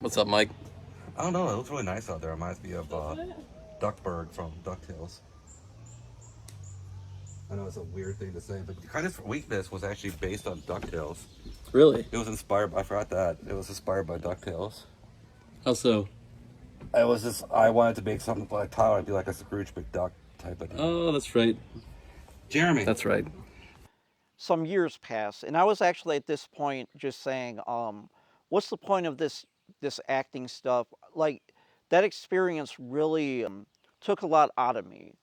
What's up, Mike? I don't know. It looks really nice out there. It reminds me of Duckburg from DuckTales. I know it's a weird thing to say, but Kindness for Weakness was actually based on DuckTales. Really? It was inspired. I forgot that it was inspired by DuckTales. How so? I wanted to make something like Tyler and do like a Scrooge McDuck type of deal. Oh, that's right. Jeremy. That's right. Some years passed, and I was actually at this point just saying, what's the point of this acting stuff? Like, that experience really took a lot out of me.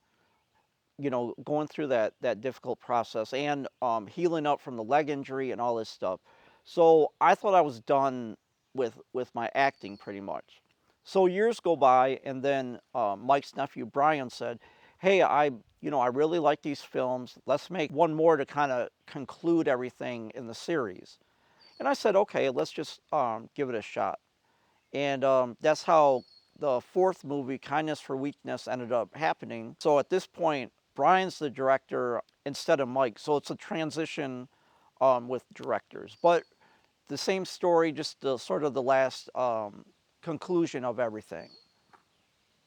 You know, going through that difficult process and healing up from the leg injury and all this stuff. So I thought I was done with my acting pretty much. So years go by, and then Mike's nephew Brian said, "Hey, I really like these films. Let's make one more to kind of conclude everything in the series." And I said, "Okay, let's just give it a shot." And that's how the fourth movie, Kindness for Weakness, ended up happening. So at this point, Brian's the director instead of Mike. So it's a transition with directors. But the same story, just the sort of the last conclusion of everything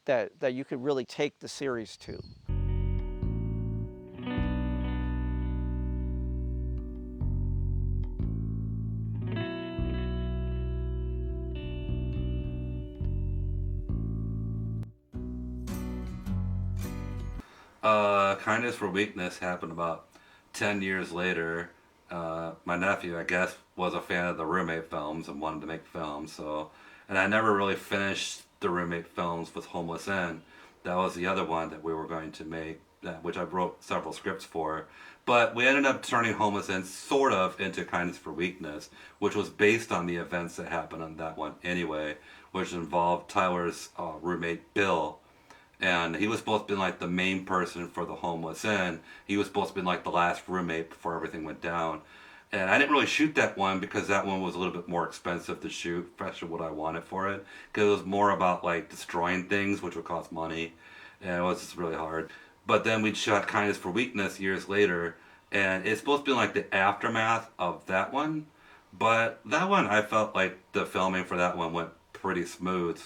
that you could really take the series to. Kindness for Weakness happened about 10 years later. My nephew, I guess, was a fan of the Roommate films and wanted to make films. And I never really finished the Roommate films with Homeless Inn. That was the other one that we were going to make, which I wrote several scripts for. But we ended up turning Homeless Inn sort of into Kindness for Weakness, which was based on the events that happened on that one anyway, which involved Tyler's roommate Bill. And he was supposed to be like the main person for the Homeless Inn. He was supposed to be like the last roommate before everything went down. And I didn't really shoot that one because that one was a little bit more expensive to shoot, especially what I wanted for it. Because it was more about like destroying things, which would cost money. And it was just really hard. But then we shot Kindness for Weakness years later. And it's supposed to be like the aftermath of that one. But that one, I felt like the filming for that one went pretty smooth.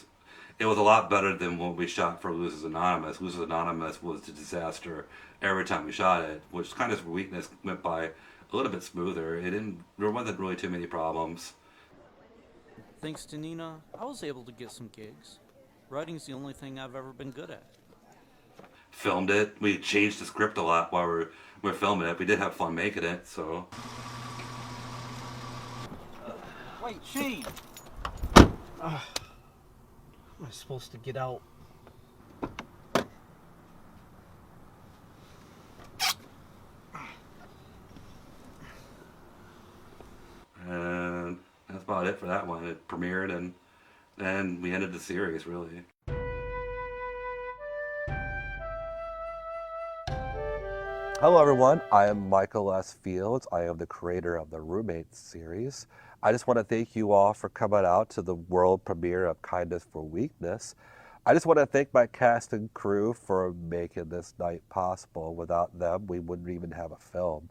It was a lot better than what we shot for Losers Anonymous. Losers Anonymous was a disaster every time we shot it, which Kindness for Weakness went by a little bit smoother. There wasn't really too many problems. Thanks to Nina, I was able to get some gigs. Writing's the only thing I've ever been good at. Filmed it. We changed the script a lot while we were filming it. We did have fun making it, so. Wait, Shane! Am I supposed to get out? And that's about it for that one. It premiered and then we ended the series, really. Hello everyone, I am Michael S. Fields. I am the creator of the Roommate series. I just want to thank you all for coming out to the world premiere of Kindness for Weakness. I just want to thank my cast and crew for making this night possible. Without them, we wouldn't even have a film.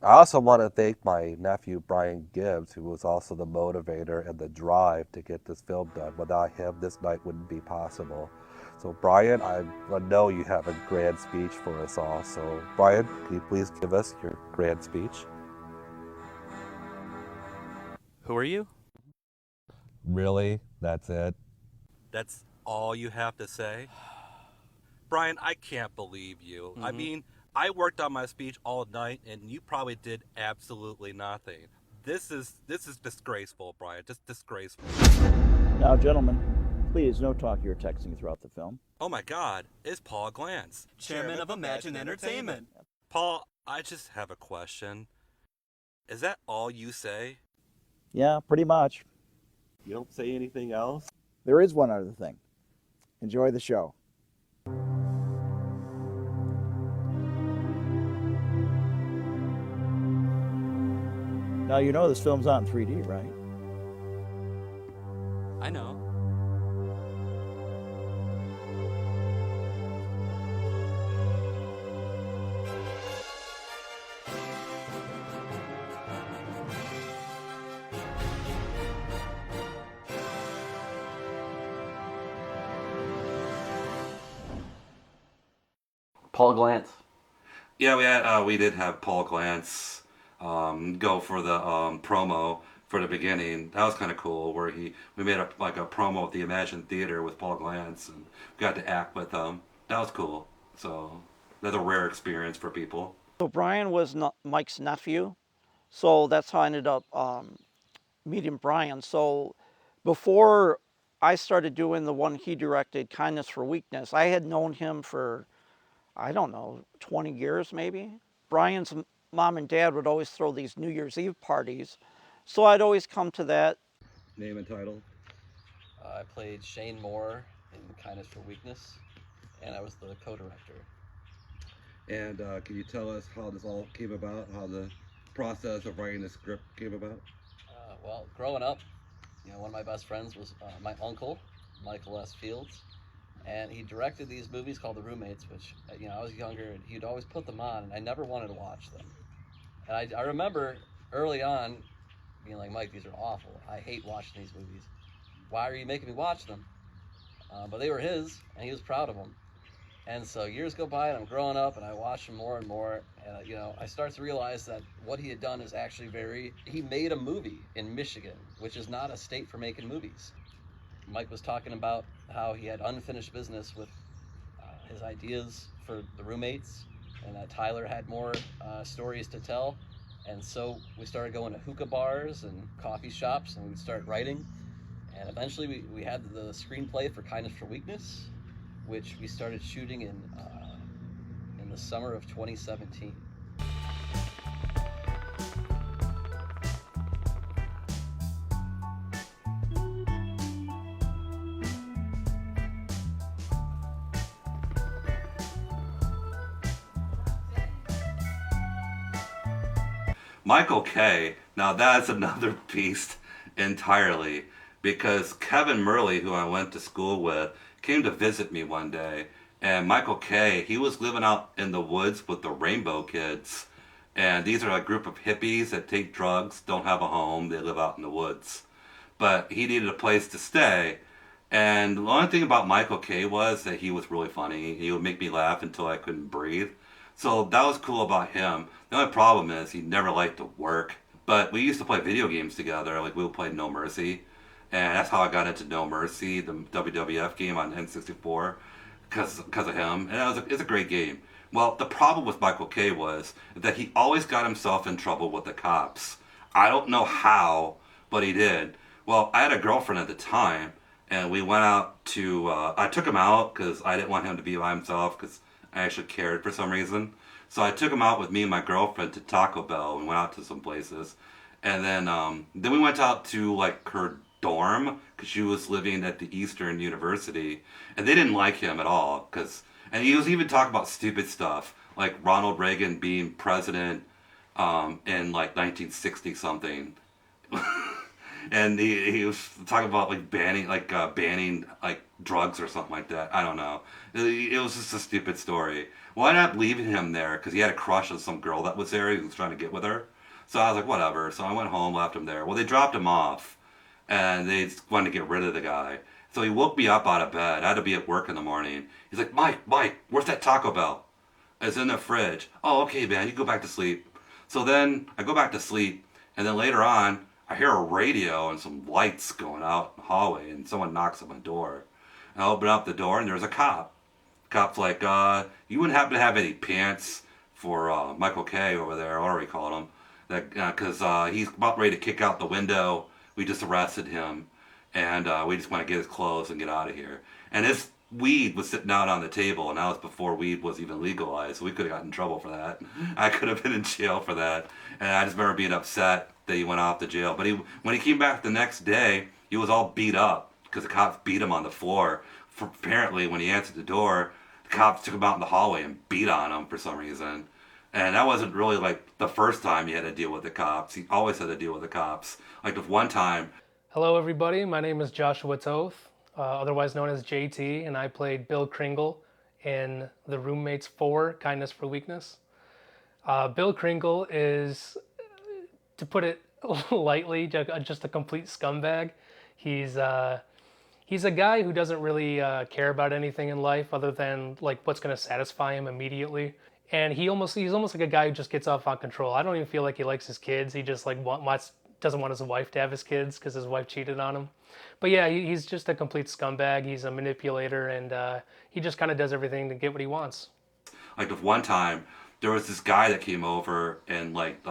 I also want to thank my nephew Brian Gibbs, who was also the motivator and the drive to get this film done. Without him, this night wouldn't be possible. So Brian, I know you have a grand speech for us all. So Brian, can you please give us your grand speech? Who are you? Really? That's it? That's all you have to say? Brian, I can't believe you. I mean, I worked on my speech all night and you probably did absolutely nothing. This is disgraceful, Brian. Just disgraceful. Now, gentlemen, please, no talk or texting throughout the film. Oh my God, it's Paul Glantz, Chairman of Imagine Entertainment. Paul, I just have a question. Is that all you say? Yeah, pretty much. You don't say anything else? There is one other thing. Enjoy the show. Now, you know this film's out in 3D, right? I know. Paul Glantz. Yeah, we did have Paul Glantz go for the promo for the beginning. That was kind of cool. Where we made a promo at the Imagine Theater with Paul Glantz and got to act with him. That was cool. So that's a rare experience for people. So Brian was Mike's nephew, so that's how I ended up meeting Brian. So before I started doing the one he directed, Kindness for Weakness, I had known him for, I don't know, 20 years maybe. Brian's mom and dad would always throw these New Year's Eve parties, so I'd always come to that. Name and title. I played Shane Moore in Kindness for Weakness, and I was the co-director. And can you tell us how this all came about? How the process of writing the script came about? Well, growing up, one of my best friends was my uncle, Michael S. Fields, and he directed these movies called The Roommates, which, I was younger, and he'd always put them on, and I never wanted to watch them. And I remember early on being like, Mike, these are awful. I hate watching these movies. Why are you making me watch them? But they were his, and he was proud of them. And so years go by, and I'm growing up, and I watch them more and more, and I start to realize that what he had done is actually he made a movie in Michigan, which is not a state for making movies. Mike was talking about how he had unfinished business with his ideas for The Roommates, and that Tyler had more stories to tell. And so we started going to hookah bars and coffee shops, and we'd start writing. And eventually we had the screenplay for Kindness for Weakness, which we started shooting in the summer of 2017. Michael K. Now that's another beast entirely, because Kevin Murley, who I went to school with, came to visit me one day, and Michael K., he was living out in the woods with the Rainbow Kids, and these are a group of hippies that take drugs, don't have a home, they live out in the woods. But he needed a place to stay, and the only thing about Michael K. was that he was really funny. He would make me laugh until I couldn't breathe. So that was cool about him. The only problem is he never liked to work. But we used to play video games together. Like we would play No Mercy. And that's how I got into No Mercy, the WWF game on N64, because of him. And it's a great game. Well, the problem with Michael K. was that he always got himself in trouble with the cops. I don't know how, but he did. Well, I had a girlfriend at the time, and we went out to, I took him out because I didn't want him to be by himself because I actually cared for some reason. So I took him out with me and my girlfriend to Taco Bell and went out to some places. And then we went out to like her dorm because she was living at the Eastern University, and they didn't like him at all and he was even talking about stupid stuff like Ronald Reagan being president in like 1960 something. And he was talking about like banning drugs or something like that. I don't know. It was just a stupid story. Well, I ended up leaving him there because he had a crush on some girl that was there. He was trying to get with her. So I was like, whatever. So I went home, left him there. Well, they dropped him off, and they wanted to get rid of the guy. So he woke me up out of bed. I had to be at work in the morning. He's like, Mike, where's that Taco Bell? It's in the fridge. Oh, okay, man, you go back to sleep. So then I go back to sleep, and then later on, I hear a radio and some lights going out in the hallway, and someone knocks on my door. And I open up the door, and there's a cop. The cop's like, you wouldn't happen to have any pants for Michael K. over there, or whatever he called him, because he's about ready to kick out the window. We just arrested him, and we just want to get his clothes and get out of here. And his weed was sitting out on the table, and that was before weed was even legalized, so we could have gotten in trouble for that. I could have been in jail for that. And I just remember being upset that he went off to jail. But when he came back the next day, he was all beat up because the cops beat him on the floor. Apparently, when he answered the door, the cops took him out in the hallway and beat on him for some reason. And that wasn't really like the first time he had to deal with the cops. He always had to deal with the cops. Like the one time. Hello everybody, my name is Joshua Toth, otherwise known as JT, and I played Bill Kringle in The Roommates 4, Kindness for Weakness. Bill Kringle is, to put it lightly, just a complete scumbag. He He's a guy who doesn't really care about anything in life other than like what's going to satisfy him immediately. And he's almost like a guy who just gets off on control. I don't even feel like he likes his kids. He just like doesn't want his wife to have his kids because his wife cheated on him. But yeah, he's just a complete scumbag. He's a manipulator, and he just kind of does everything to get what he wants. Like the one time, there was this guy that came over and like,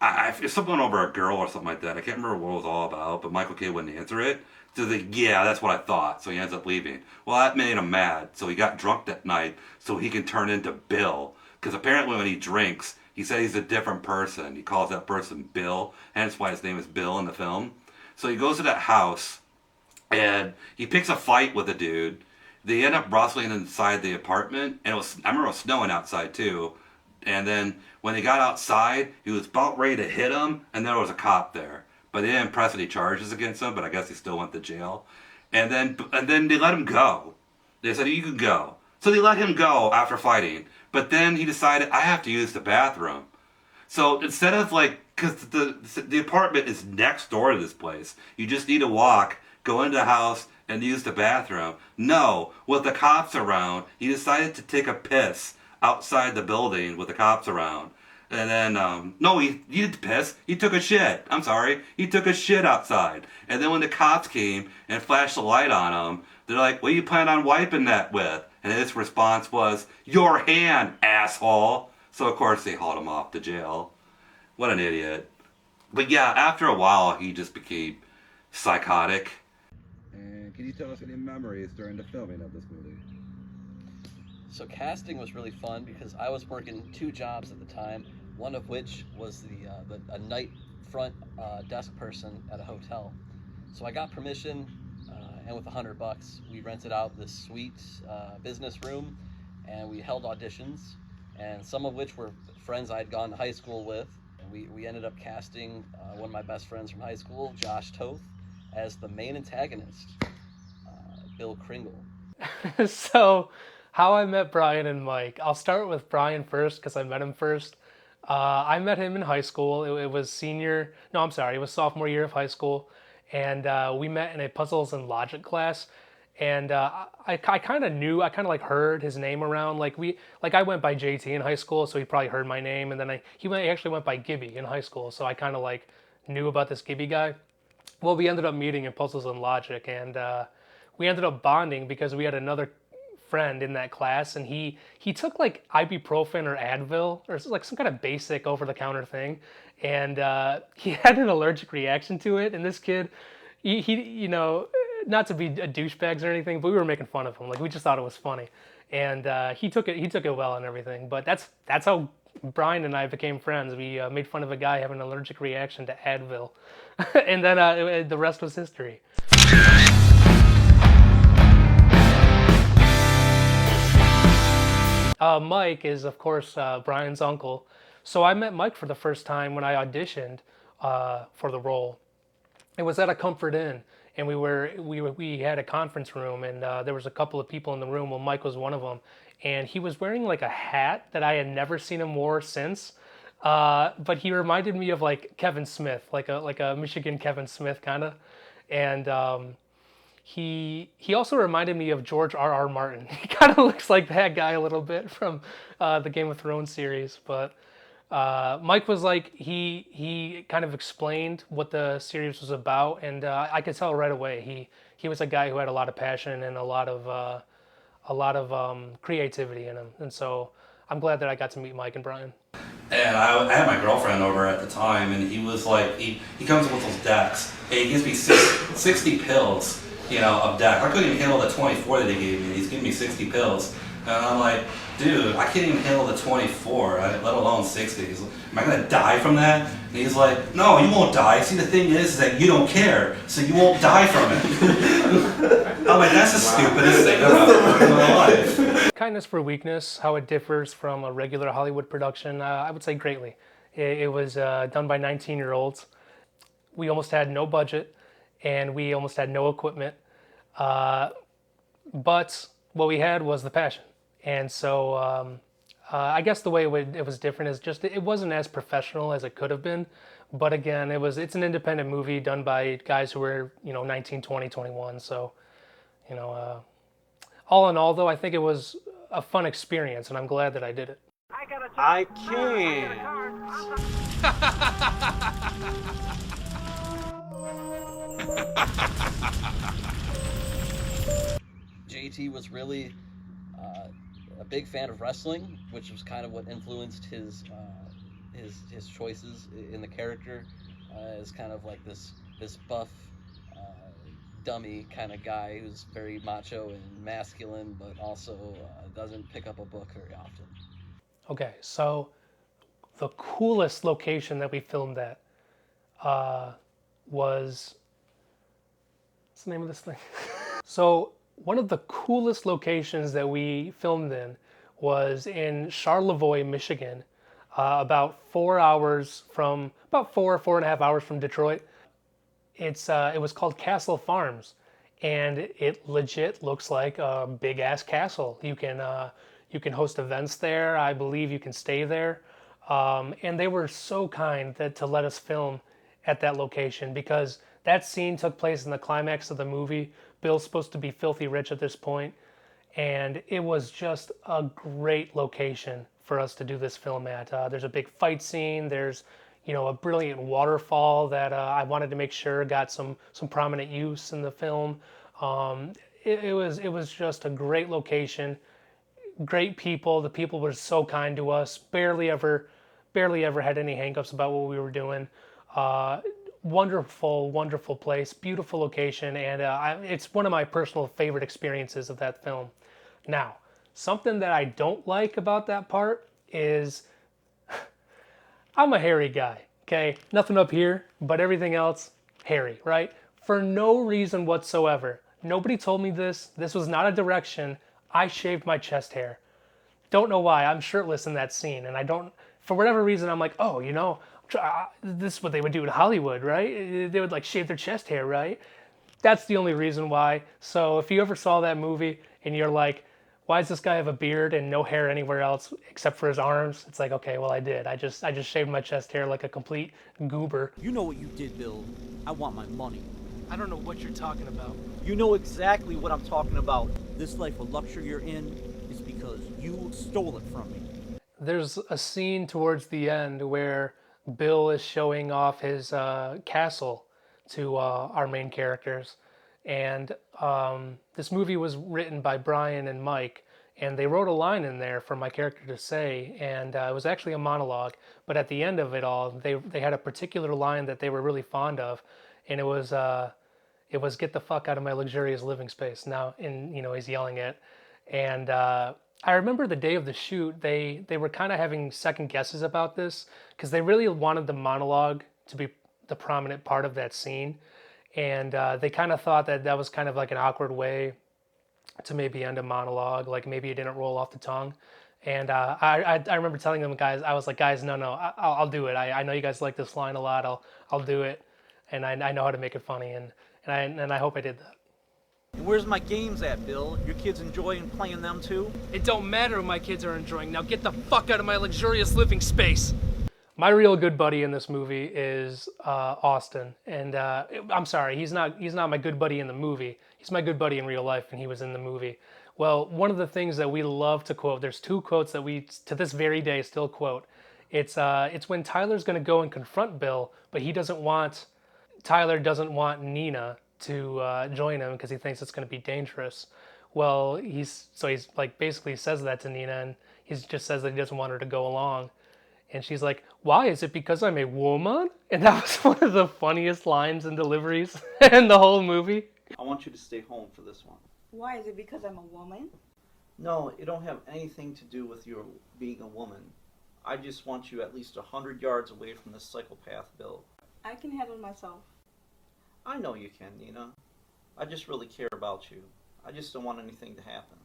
if someone over a girl or something like that, I can't remember what it was all about, but Michael K wouldn't answer it. So he's like, yeah, that's what I thought. So he ends up leaving. Well, that made him mad. So he got drunk that night so he can turn into Bill. Because apparently when he drinks, he said he's a different person. He calls that person Bill, hence why his name is Bill in the film. So he goes to that house, and he picks a fight with a dude. They end up rustling inside the apartment, and I remember it was snowing outside too. And then when they got outside, he was about ready to hit him, and there was a cop there. But they didn't press any charges against him, but I guess he still went to jail. And then they let him go. They said, you can go. So they let him go after fighting. But then he decided, I have to use the bathroom. So instead of like, because the apartment is next door to this place, you just need to walk, go into the house, and use the bathroom. No, with the cops around, he decided to take a piss outside the building with the cops around. And then, no, he didn't piss. He took a shit. I'm sorry. He took a shit outside. And then when the cops came and flashed the light on him, they're like, what do you plan on wiping that with? And his response was, your hand, asshole. So, of course, they hauled him off to jail. What an idiot. But yeah, after a while, he just became psychotic. And can you tell us any memories during the filming of this movie? So casting was really fun because I was working 2 jobs at the time, one of which was a night front desk person at a hotel. So I got permission, and with $100, we rented out this sweet business room, and we held auditions, and some of which were friends I had gone to high school with. And we ended up casting one of my best friends from high school, Josh Toth, as the main antagonist, Bill Kringle. So, how I met Brian and Mike. I'll start with Brian first because I met him first. I met him in high school. It was it was sophomore year of high school. And we met in a puzzles and logic class. And I kind of heard his name around. I went by JT in high school, so he probably heard my name. And then he actually went by Gibby in high school. So I kind of knew about this Gibby guy. Well, we ended up meeting in puzzles and logic. And we ended up bonding because we had another friend in that class, and he took ibuprofen or Advil or some kind of basic over-the-counter thing, and he had an allergic reaction to it. And this kid, he not to be a douchebags or anything, but we were making fun of him. We just thought it was funny, and he took it well and everything. But that's how Brian and I became friends. We made fun of a guy having an allergic reaction to Advil, and then the rest was history. Mike is, of course, Brian's uncle. So I met Mike for the first time when I auditioned for the role. It was at a Comfort Inn, and we had a conference room, and there was a couple of people in the room. Well, Mike was one of them, and he was wearing a hat that I had never seen him wear since. But he reminded me of Kevin Smith, like a Michigan Kevin Smith kind of, and. He also reminded me of George R.R. Martin. He kind of looks like that guy a little bit from the Game of Thrones series. But Mike was he kind of explained what the series was about, and I could tell right away he was a guy who had a lot of passion and a lot of creativity in him. And so I'm glad that I got to meet Mike and Brian. And I had my girlfriend over at the time, and he was he comes up with those decks, and he gives me 60 pills. Of deck. I couldn't even handle the 24 that he gave me. He's giving me 60 pills. And I'm like, dude, I can't even handle the 24, let alone 60. He's like, am I going to die from that? And he's like, no, you won't die. See, the thing is that you don't care, so you won't die from it. I'm like, that's the stupidest thing I've ever heard in my life. Kindness for Weakness, how it differs from a regular Hollywood production, I would say greatly. It was done by 19-year-olds. We almost had no budget, and we almost had no equipment, but what we had was the passion. And so I guess the way it was different is just it wasn't as professional as it could have been, but again, it's an independent movie done by guys who were 19, 20, 21, so You know, all in all, though, I think it was a fun experience, and I'm glad that I did it. I can't. JT was really a big fan of wrestling, which was kind of what influenced his choices in the character, as kind of like this buff dummy kind of guy who's very macho and masculine, but also doesn't pick up a book very often. Okay, so the coolest location that we filmed at was, what's the name of this thing? So one of the coolest locations that we filmed in was in Charlevoix, Michigan, about 4 hours from, about 4.5 hours from Detroit. It was called Castle Farms, and it legit looks like a big ass castle. You can host events there. I believe you can stay there, and they were so kind to let us film at that location, because that scene took place in the climax of the movie. Bill's supposed to be filthy rich at this point, and it was just a great location for us to do this film at. There's a big fight scene. There's a brilliant waterfall that I wanted to make sure got some prominent use in the film. It was just a great location, great people. The people were so kind to us. Barely ever had any hangups about what we were doing. Wonderful place, beautiful location, and it's one of my personal favorite experiences of that film. Now, something that I don't like about that part is I'm a hairy guy, okay? Nothing up here, but everything else, hairy, right? For no reason whatsoever. Nobody told me this. This was not a direction. I shaved my chest hair. Don't know why. I'm shirtless in that scene, and I don't, for whatever reason, I'm like, oh, this is what they would do in Hollywood, right? They would like shave their chest hair, right? That's the only reason why. So if you ever saw that movie and you're like, why does this guy have a beard and no hair anywhere else except for his arms? It's like, okay, well, I did. I just shaved my chest hair like a complete goober. You know what you did, Bill. I want my money. I don't know what you're talking about. You know exactly what I'm talking about. This life of luxury you're in is because you stole it from me. There's a scene towards the end where Bill is showing off his castle to our main characters. And this movie was written by Brian and Mike, and they wrote a line in there for my character to say, and it was actually a monologue. But at the end of it all, they had a particular line that they were really fond of, and it was "Get the fuck out of my luxurious living space." Now, he's yelling it, and I remember the day of the shoot, they were kind of having second guesses about this, because they really wanted the monologue to be the prominent part of that scene. And they kind of thought that was kind of like an awkward way to maybe end a monologue, like maybe it didn't roll off the tongue. And I remember telling them, guys, I was like, guys, no, I'll do it. I know you guys like this line a lot. I'll do it, and I know how to make it funny, and I hope I did that. And where's my games at, Bill? Your kids enjoying playing them too? It don't matter if my kids are enjoying. Now get the fuck out of my luxurious living space. My real good buddy in this movie is Austin, and I'm sorry, he's not my good buddy in the movie. He's my good buddy in real life, and he was in the movie. Well, one of the things that we love to quote, there's two quotes that we, to this very day, still quote. It's when Tyler's going to go and confront Bill, but Tyler doesn't want Nina to join him because he thinks it's going to be dangerous. Well, he's like basically says that to Nina, and he just says that he doesn't want her to go along. And she's like, why? Is it because I'm a woman? And that was one of the funniest lines and deliveries in the whole movie. I want you to stay home for this one. Why? Is it because I'm a woman? No, it don't have anything to do with your being a woman. I just want you at least 100 yards away from this psychopath, Bill. I can handle myself. I know you can, Nina. I just really care about you. I just don't want anything to happen.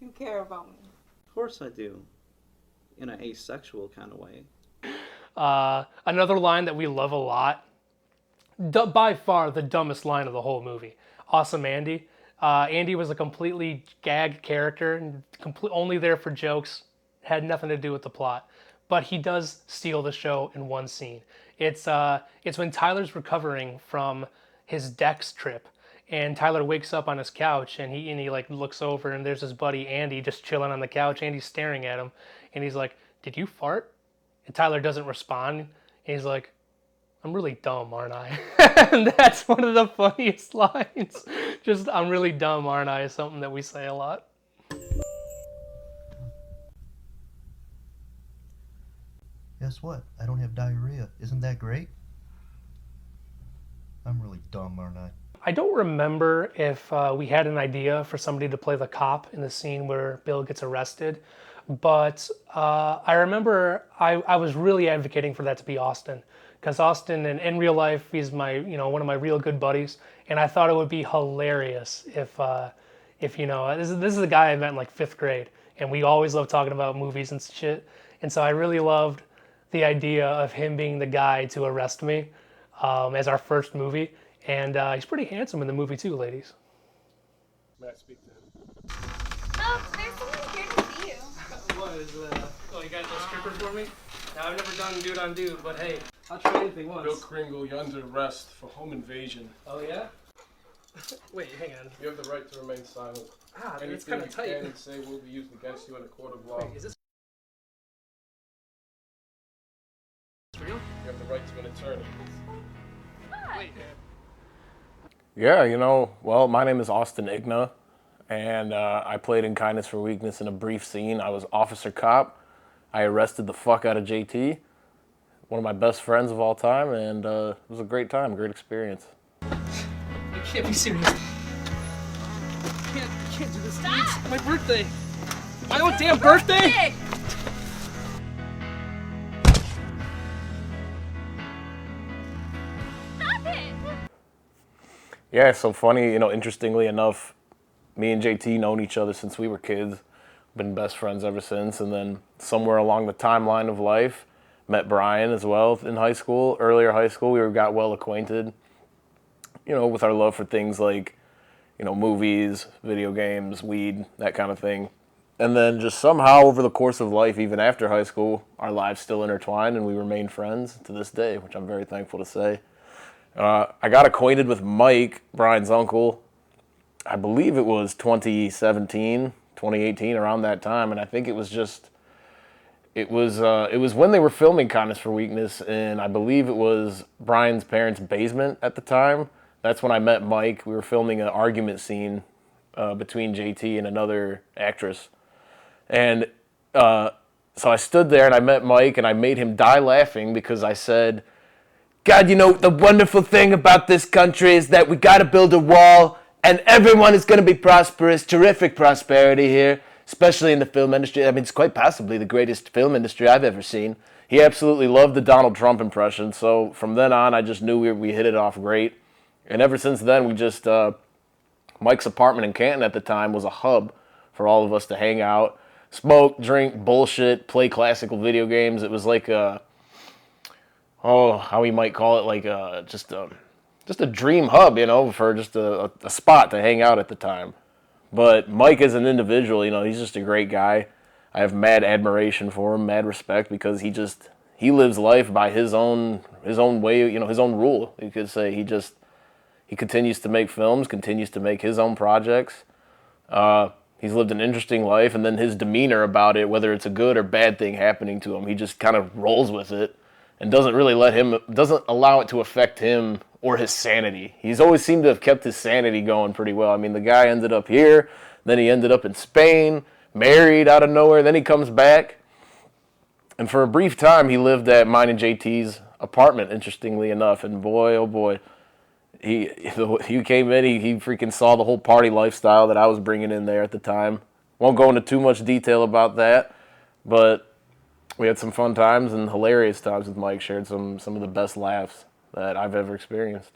You care about me. Of course I do. In an asexual kind of way. Another line that we love a lot, by far the dumbest line of the whole movie. Awesome Andy. Andy was a completely gagged character, only there for jokes, had nothing to do with the plot. But he does steal the show in one scene. It's when Tyler's recovering from his Dex trip, And Tyler wakes up on his couch, and he like looks over, and there's his buddy Andy just chilling on the couch. Andy's staring at him, and he's like, "Did you fart?" And Tyler doesn't respond. And he's like, "I'm really dumb, aren't I?" And that's one of the funniest lines. Just, "I'm really dumb, aren't I?" is something that we say a lot. Guess what? I don't have diarrhea. Isn't that great? I'm really dumb, aren't I? I don't remember if we had an idea for somebody to play the cop in the scene where Bill gets arrested, but I remember I was really advocating for that to be Austin, because Austin in real life, he's my, one of my real good buddies, and I thought it would be hilarious if this is a guy I met in like 5th grade, and we always loved talking about movies and shit, and so I really loved the idea of him being the guy to arrest me as our first movie. And he's pretty handsome in the movie too, ladies. May I speak to him? Oh, there's someone here to see you. What is oh, you got no stripper for me? Now, I've never done dude on dude, but hey, I'll try anything once. Bill Kringle, you're under arrest for home invasion. Oh yeah? Wait, hang on. You have the right to remain silent. It's kind of tight. Anything you can say will be used against you in a court of law. Wait, is this real? You have the right to an attorney. Wait. Yeah, well, my name is Austin Igna, and I played in Kindness for Weakness in a brief scene. I was Officer Cop. I arrested the fuck out of JT, one of my best friends of all time, and it was a great time, great experience. You can't be serious. You can't do this. Stop! It's my birthday. My own damn birthday! Stop it! Yeah, so funny, interestingly enough, me and JT known each other since we were kids, been best friends ever since, and then somewhere along the timeline of life, met Brian as well in high school, earlier high school, we got well acquainted, with our love for things like, movies, video games, weed, that kind of thing. And then just somehow over the course of life, even after high school, our lives still intertwined and we remain friends to this day, which I'm very thankful to say. I got acquainted with Mike, Brian's uncle, I believe it was 2017, 2018, around that time, and I think it was when they were filming Kindness for Weakness, and I believe it was Brian's parents' basement at the time. That's when I met Mike. We were filming an argument scene between JT and another actress, and so I stood there and I met Mike, and I made him die laughing because I said, "God, the wonderful thing about this country is that we got to build a wall, and everyone is going to be prosperous, terrific prosperity here, especially in the film industry." I mean, it's quite possibly the greatest film industry I've ever seen. He absolutely loved the Donald Trump impression, so from then on, I just knew we hit it off great. And ever since then, we just, Mike's apartment in Canton at the time was a hub for all of us to hang out, smoke, drink, bullshit, play classical video games. It was like how we might call it, like just a dream hub, for just a spot to hang out at the time. But Mike as an individual, he's just a great guy. I have mad admiration for him, mad respect, because he lives life by his own way, his own rule. You could say he continues to make films, continues to make his own projects. He's lived an interesting life, and then his demeanor about it, whether it's a good or bad thing happening to him, he just kind of rolls with it and doesn't allow it to affect him or his sanity. He's always seemed to have kept his sanity going pretty well. I mean, the guy ended up here, then he ended up in Spain, married out of nowhere, then he comes back. And for a brief time, he lived at mine and JT's apartment, interestingly enough. And boy, oh boy, he came in, he freaking saw the whole party lifestyle that I was bringing in there at the time. Won't go into too much detail about that, but we had some fun times and hilarious times with Mike, shared some of the best laughs that I've ever experienced.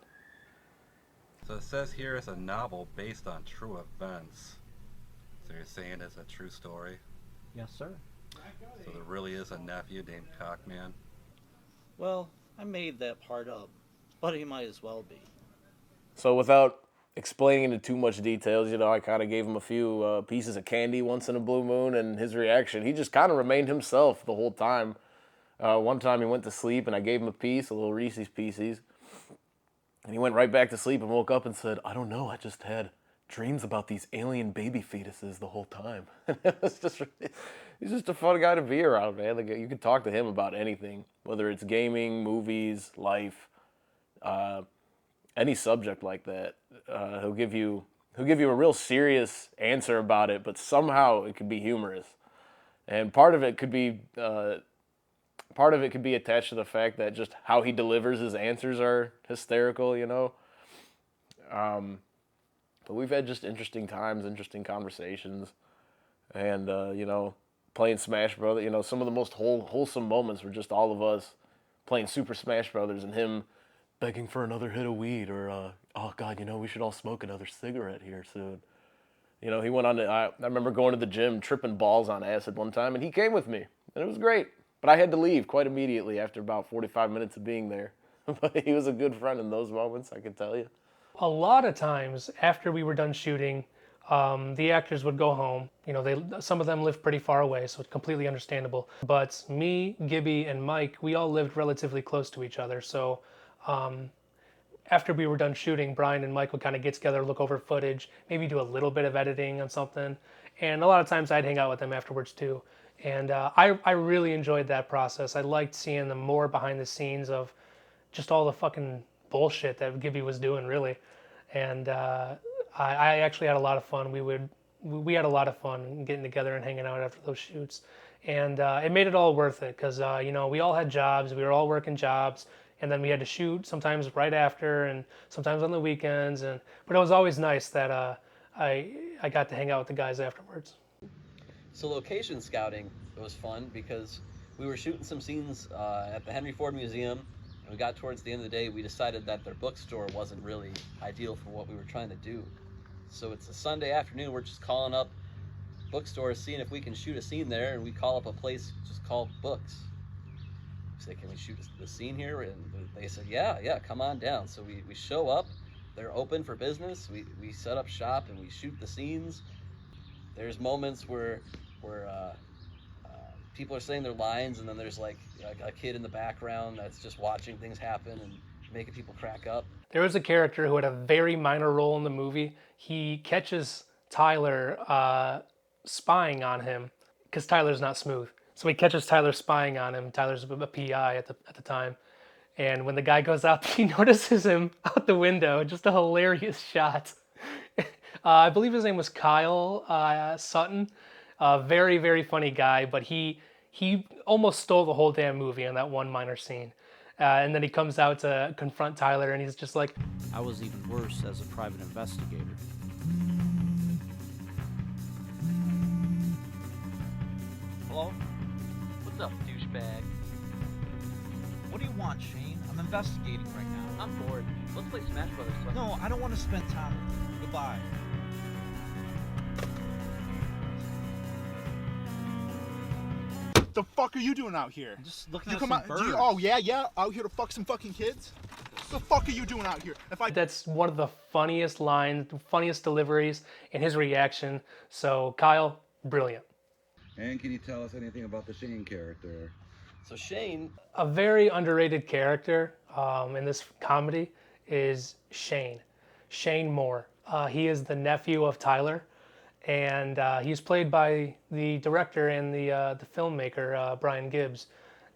So it says here it's a novel based on true events. So you're saying it's a true story? Yes, sir. So there really is a nephew named Cockman? Well, I made that part up, but he might as well be. So without explaining into too much details, I kind of gave him a few pieces of candy once in a blue moon, and his reaction, he just kind of remained himself the whole time. One time he went to sleep, and I gave him a piece, a little Reese's Pieces, And he went right back to sleep and woke up and said, I don't know, I just had dreams about these alien baby fetuses the whole time. He's just a fun guy to be around, man. Like, you can talk to him about anything, whether it's gaming, movies, life, any subject like that. He'll give you a real serious answer about it, but somehow it could be humorous. And part of it could be attached to the fact that just how he delivers his answers are hysterical, you know. But we've had just interesting times, interesting conversations, and you know, playing Smash Brothers. You know, some of the most wholesome moments were just all of us playing Super Smash Brothers and him begging for another hit of weed, or oh God, you know, we should all smoke another cigarette here soon. You know, he went on to, I remember going to the gym, tripping balls on acid one time, and he came with me, and it was great. But I had to leave quite immediately after about 45 minutes of being there. But he was a good friend in those moments, I can tell you. A lot of times after we were done shooting, the actors would go home. You know, some of them lived pretty far away, so it's completely understandable. But me, Gibby, and Mike, we all lived relatively close to each other. So after we were done shooting, Brian and Mike would kind of get together, look over footage, maybe do a little bit of editing on something. And a lot of times I'd hang out with them afterwards too. And I really enjoyed that process. I liked seeing the more behind the scenes of just all the fucking bullshit that Gibby was doing, really. And I actually had a lot of fun. We had a lot of fun getting together and hanging out after those shoots. And it made it all worth it because, you know, we all had jobs. We were all working jobs. And then we had to shoot sometimes right after and sometimes on the weekends. But it was always nice that I got to hang out with the guys afterwards. So location scouting, it was fun because we were shooting some scenes at the Henry Ford Museum, and we got towards the end of the day, we decided that their bookstore wasn't really ideal for what we were trying to do. So it's a Sunday afternoon, we're just calling up bookstores, seeing if we can shoot a scene there, and we call up a place just called Books. We say, can we shoot the scene here? And they said, yeah, come on down. So we show up, they're open for business, we set up shop and we shoot the scenes. There's moments where people are saying their lines, and then there's like a kid in the background that's just watching things happen and making people crack up. There was a character who had a very minor role in the movie. He catches Tyler spying on him because Tyler's not smooth. So he catches Tyler spying on him. Tyler's a PI at the time. And when the guy goes out, he notices him out the window. Just a hilarious shot. I believe his name was Kyle Sutton. Very, very funny guy, but he almost stole the whole damn movie on that one minor scene. And then he comes out to confront Tyler, and he's just like, I was even worse as a private investigator. Hello? What's up, douchebag? What do you want, Shane? I'm investigating right now. I'm bored. Let's play Smash Brothers. No, I don't want to spend time with you. Goodbye. The fuck are you doing out here? I'm just looking you at come some out, birds. yeah, out here to fuck some fucking kids? The fuck are you doing out here? That's one of the funniest lines, funniest deliveries, and his reaction. So Kyle, brilliant. And can you tell us anything about the Shane character? So Shane, a very underrated character in this comedy is Shane Moore. He is the nephew of Tyler, and he's played by the director and the filmmaker, Brian Gibbs.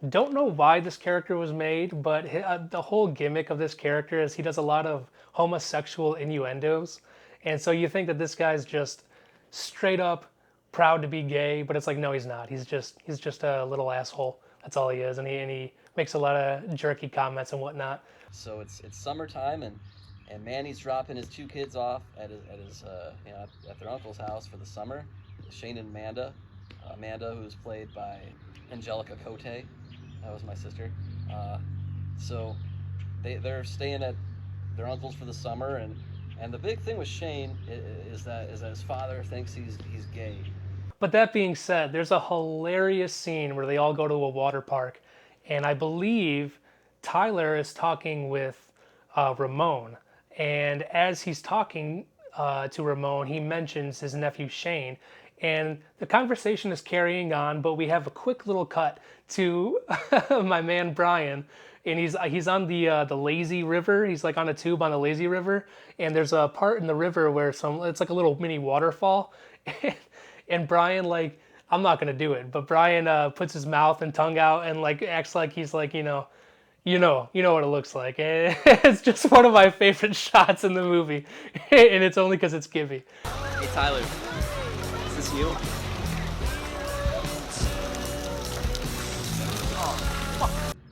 Don't know why this character was made, but the whole gimmick of this character is he does a lot of homosexual innuendos, and so you think that this guy's just straight up proud to be gay, but it's like, no, he's not. He's just a little asshole. That's all he is, and he makes a lot of jerky comments and whatnot. So it's summertime, and Manny's dropping his two kids off at their uncle's house for the summer. Shane and Amanda. Amanda, who's played by Angelica Cote. That was my sister. So they're staying at their uncle's for the summer, and the big thing with Shane is that his father thinks he's gay. But that being said, there's a hilarious scene where they all go to a water park, and I believe Tyler is talking with Ramon. And as he's talking to Ramon, he mentions his nephew Shane, and the conversation is carrying on, but we have a quick little cut to my man Brian, and he's on the lazy river. He's like on a tube on the lazy river, and there's a part in the river where it's like a little mini waterfall, and Brian, like, I'm not gonna do it, but Brian puts his mouth and tongue out and like acts like he's like, you know what it looks like. And it's just one of my favorite shots in the movie, and it's only because it's Gibby. Hey Tyler, is this you?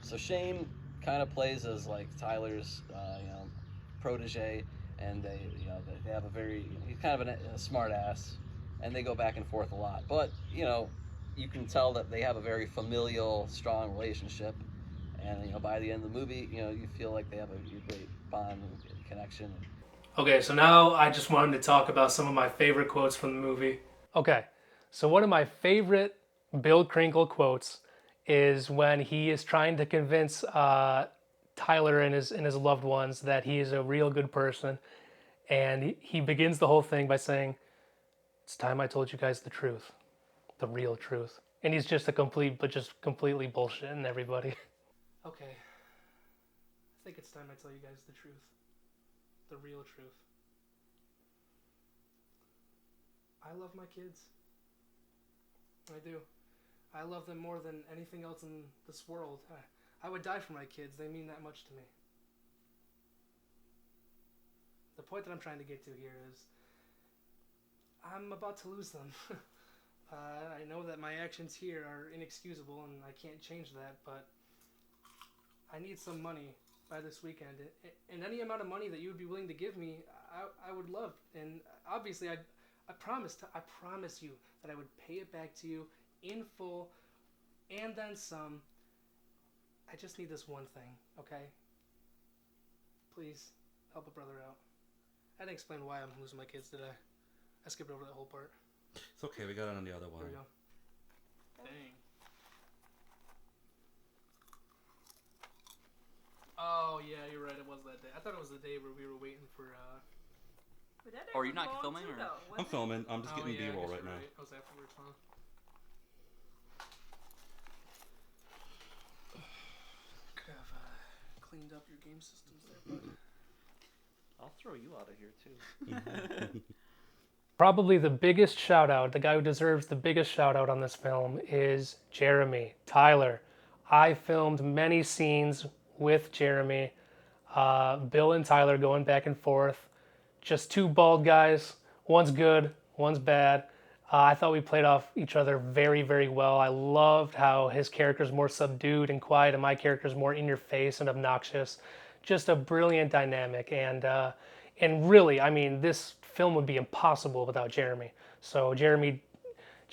So Shane kind of plays as like Tyler's, protege, and they have a very, he's kind of a smart ass, and they go back and forth a lot. But you can tell that they have a very familial, strong relationship, and by the end of the movie, you feel like they have a great bond and connection. Okay, so now I just wanted to talk about some of my favorite quotes from the movie. Okay, so one of my favorite Bill Krinkle quotes is when he is trying to convince Tyler and his loved ones that he is a real good person, and he begins the whole thing by saying, "It's time I told you guys the truth, the real truth." And he's just completely bullshitting everybody. Okay, I think it's time I tell you guys the truth, the real truth. I love my kids. I do. I love them more than anything else in this world. I would die for my kids. They mean that much to me. The point that I'm trying to get to here is I'm about to lose them. I know that my actions here are inexcusable and I can't change that, but I need some money by this weekend. And any amount of money that you would be willing to give me, I would love. And obviously, I promise you that I would pay it back to you in full, and then some. I just need this one thing, okay? Please, help a brother out. I didn't explain why I'm losing my kids, did I? I skipped over that whole part. It's okay, we got it on the other one. There we go. Dang. Oh, yeah, you're right, it was that day. I thought it was the day where we were waiting for, Or you're not filming, or? I'm filming. I'm just getting yeah, B-roll I guess right you're now. That was afterwards, huh? Could have cleaned up your game systems there, bud. I'll throw you out of here too. Probably the biggest shout out, the guy who deserves the biggest shout out on this film is Jeremy, Tyler. I filmed many scenes with Jeremy, Bill and Tyler going back and forth. Just two bald guys, one's good, one's bad. I thought we played off each other very, very well. I loved how his character's more subdued and quiet and my character's more in your face and obnoxious. Just a brilliant dynamic, and really, I mean, this film would be impossible without Jeremy. So Jeremy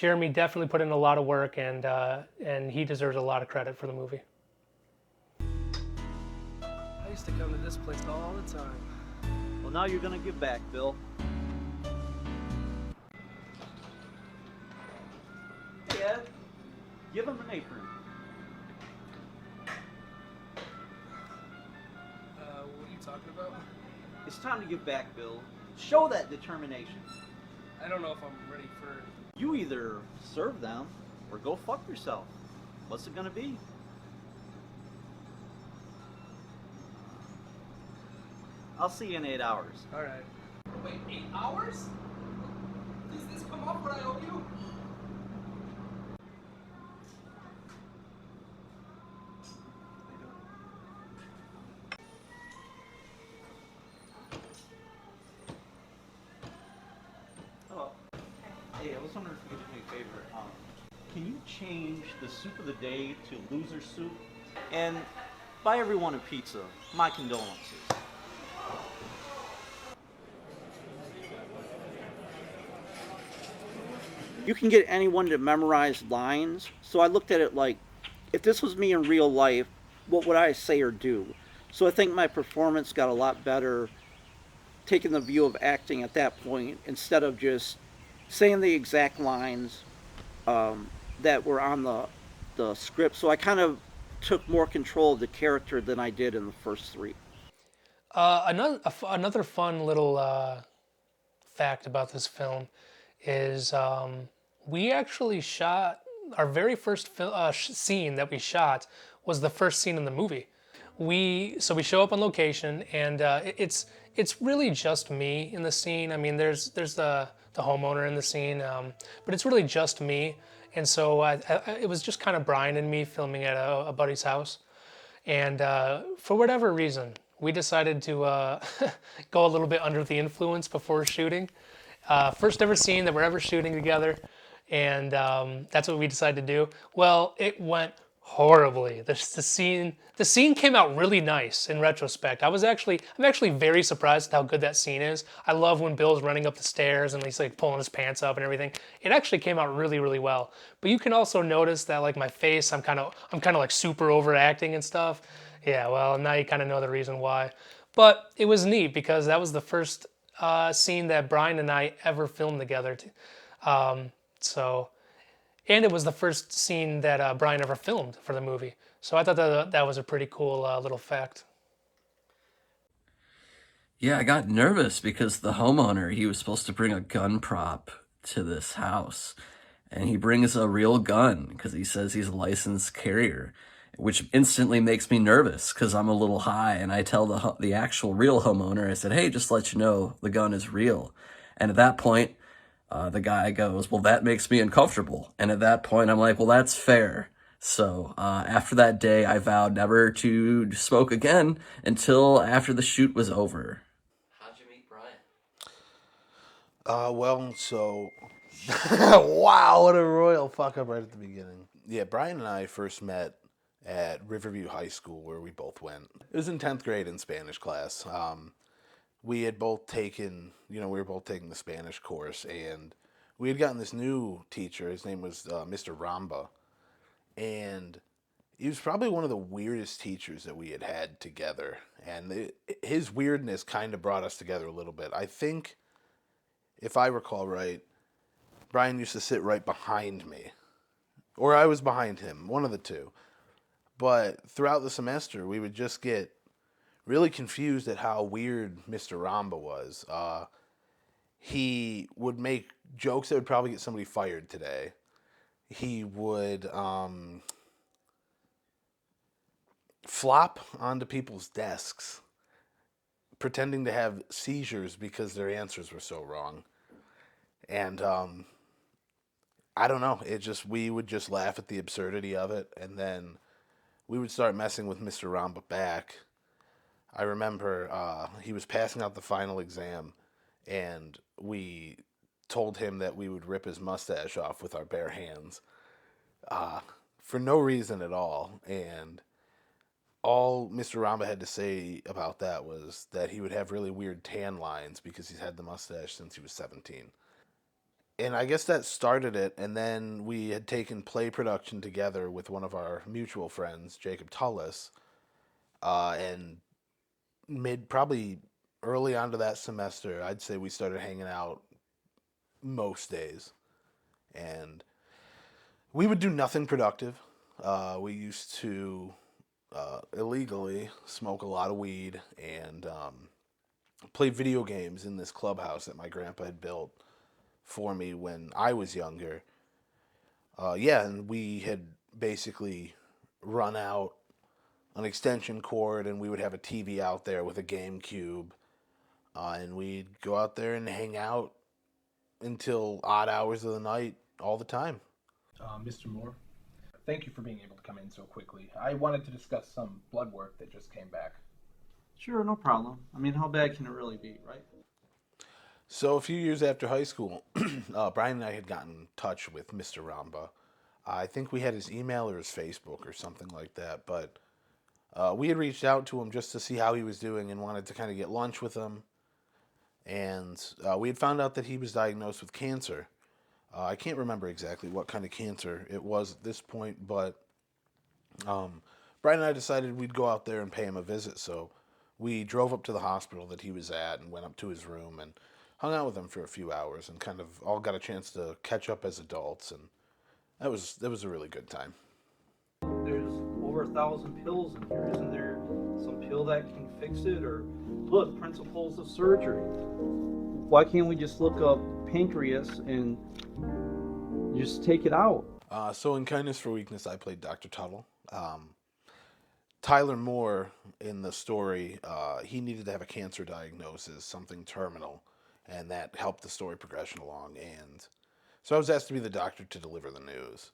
definitely put in a lot of work, and he deserves a lot of credit for the movie. I used to come to this place all the time. Well, now you're gonna give back, Bill. Hey, Ed. Give him an apron. What are you talking about? It's time to give back, Bill. Show that determination. I don't know if I'm ready for... You either serve them or go fuck yourself. What's it gonna be? I'll see you in 8 hours. All right. Wait, 8 hours? Does this come off what I owe you? Oh. Hey, I was wondering if you could do me a favor. Can you change the soup of the day to loser soup? And buy everyone a pizza. My condolences. You can get anyone to memorize lines. So I looked at it like, if this was me in real life, what would I say or do? So I think my performance got a lot better taking the view of acting at that point instead of just saying the exact lines that were on the script. So I kind of took more control of the character than I did in the first three. Another fun little fact about this film is we actually shot our very first scene that we shot was the first scene in the movie. So we show up on location, and it's really just me in the scene. I mean, there's the homeowner in the scene, but it's really just me. And so it was just kind of Brian and me filming at a buddy's house. And for whatever reason, we decided to go a little bit under the influence before shooting. First ever scene that we're ever shooting together, and that's what we decided to do. Well, it went horribly. The scene came out really nice in retrospect. I'm actually very surprised at how good that scene is. I love when Bill's running up the stairs and he's like pulling his pants up and everything. It actually came out really, really well. But you can also notice that like my face, I'm kind of like super overacting and stuff. Yeah, well, now you kind of know the reason why. But it was neat because that was the first scene that Brian and I ever filmed together. And it was the first scene that Brian ever filmed for the movie. So I thought that was a pretty cool little fact. Yeah, I got nervous because the homeowner, he was supposed to bring a gun prop to this house. And he brings a real gun because he says he's a licensed carrier, which instantly makes me nervous because I'm a little high. And I tell the actual real homeowner, I said, hey, just to let you know, the gun is real. And at that point, the guy goes, well, that makes me uncomfortable. And at that point, I'm like, well, that's fair. So after that day, I vowed never to smoke again until after the shoot was over. How'd you meet Brian? Wow, what a royal fuck up right at the beginning. Yeah, Brian and I first met at Riverview High School, where we both went. It was in 10th grade in Spanish class. We had both taken, we were both taking the Spanish course, and we had gotten this new teacher. His name was Mr. Ramba, and he was probably one of the weirdest teachers that we had had together, and his weirdness kind of brought us together a little bit. I think, if I recall right, Brian used to sit right behind me, or I was behind him, one of the two. But throughout the semester, we would just get really confused at how weird Mr. Ramba was. He would make jokes that would probably get somebody fired today. He would flop onto people's desks, pretending to have seizures because their answers were so wrong. And I don't know, we would just laugh at the absurdity of it, and then we would start messing with Mr. Ramba back. I remember he was passing out the final exam, and we told him that we would rip his mustache off with our bare hands for no reason at all. And all Mr. Ramba had to say about that was that he would have really weird tan lines because he's had the mustache since he was 17. And I guess that started it, and then we had taken play production together with one of our mutual friends, Jacob Tullis, and probably early on to that semester, I'd say we started hanging out most days. And we would do nothing productive. We used to illegally smoke a lot of weed and play video games in this clubhouse that my grandpa had built for me when I was younger. And we had basically run out an extension cord, and we would have a TV out there with a GameCube, and we'd go out there and hang out until odd hours of the night all the time. Mr. Moore, thank you for being able to come in so quickly. I wanted to discuss some blood work that just came back. Sure, no problem. I mean, how bad can it really be, right? So a few years after high school, Brian and I had gotten in touch with Mr. Ramba. I think we had his email or his Facebook or something like that, but we had reached out to him just to see how he was doing and wanted to kind of get lunch with him. And we had found out that he was diagnosed with cancer. I can't remember exactly what kind of cancer it was at this point, but Brian and I decided we'd go out there and pay him a visit. So we drove up to the hospital that he was at and went up to his room and hung out with him for a few hours and kind of all got a chance to catch up as adults. And that was a really good time. There's over 1,000 pills in here. Isn't there some pill that can fix it? Or look, principles of surgery. Why can't we just look up pancreas and just take it out? So in Kindness for Weakness, I played Dr. Tuttle. Tyler Moore in the story, he needed to have a cancer diagnosis, something terminal, and that helped the story progression along. And so I was asked to be the doctor to deliver the news.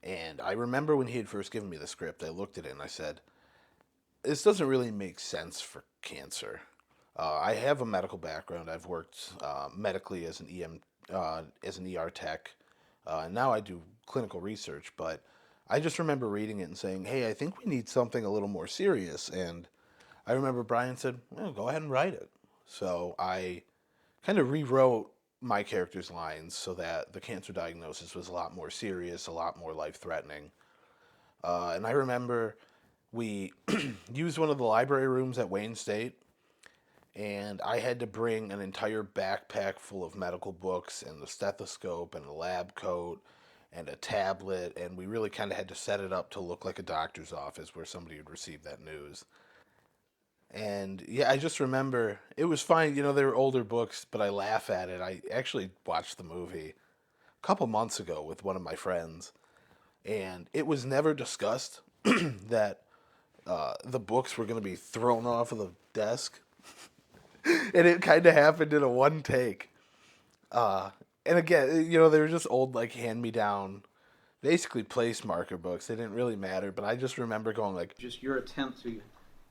And I remember when he had first given me the script, I looked at it and I said, this doesn't really make sense for cancer. I have a medical background. I've worked medically as an ER tech. Now I do clinical research, but I just remember reading it and saying, hey, I think we need something a little more serious. And I remember Brian said, well, go ahead and write it. So I kind of rewrote my character's lines so that the cancer diagnosis was a lot more serious, a lot more life-threatening. And I remember we used one of the library rooms at Wayne State, and I had to bring an entire backpack full of medical books and the stethoscope and a lab coat and a tablet, and we really kind of had to set it up to look like a doctor's office where somebody would receive that news. And yeah, I just remember it was fine. You know, they were older books, but I laugh at it. I actually watched the movie a couple months ago with one of my friends, and it was never discussed that the books were going to be thrown off of the desk. And it kind of happened in a one take. And again, you know, they were just old, like, hand-me-down, basically place marker books. They didn't really matter, but I just remember going like... Just your attempt to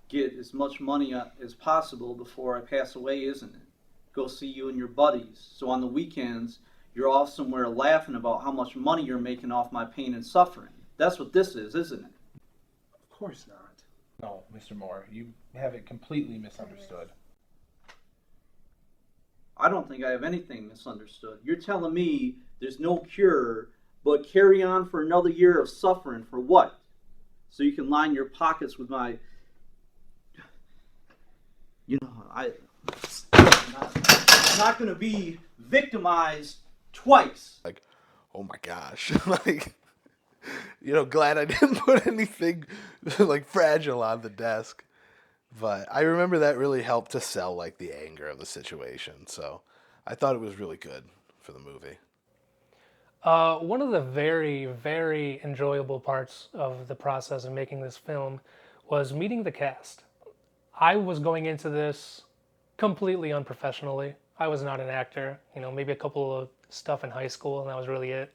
get as much money as possible before I pass away, isn't it? Go see you and your buddies. So on the weekends, you're off somewhere laughing about how much money you're making off my pain and suffering. That's what this is, isn't it? Of course not. No, Mr. Moore, you have it completely misunderstood. I don't think I have anything misunderstood. You're telling me there's no cure, but carry on for another year of suffering for what? So you can line your pockets with my... You know, I'm not going to be victimized twice. Like, oh my gosh. Like, you know, glad I didn't put anything, like, fragile on the desk. But I remember that really helped to sell, like, the anger of the situation. So I thought it was really good for the movie. One of the very, very enjoyable parts of the process of making this film was meeting the cast. I was going into this completely unprofessionally. I was not an actor, you know, maybe a couple of stuff in high school, and that was really it.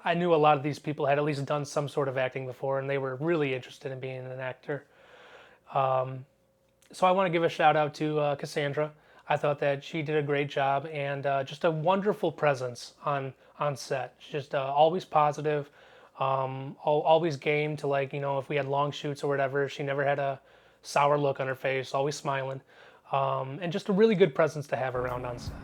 I knew a lot of these people had at least done some sort of acting before, and they were really interested in being an actor. So I want to give a shout out to Cassandra. I thought that she did a great job, and just a wonderful presence on set. Just always positive, always game to, like, you know, if we had long shoots or whatever, she never had a sour look on her face, always smiling. And just a really good presence to have around on set.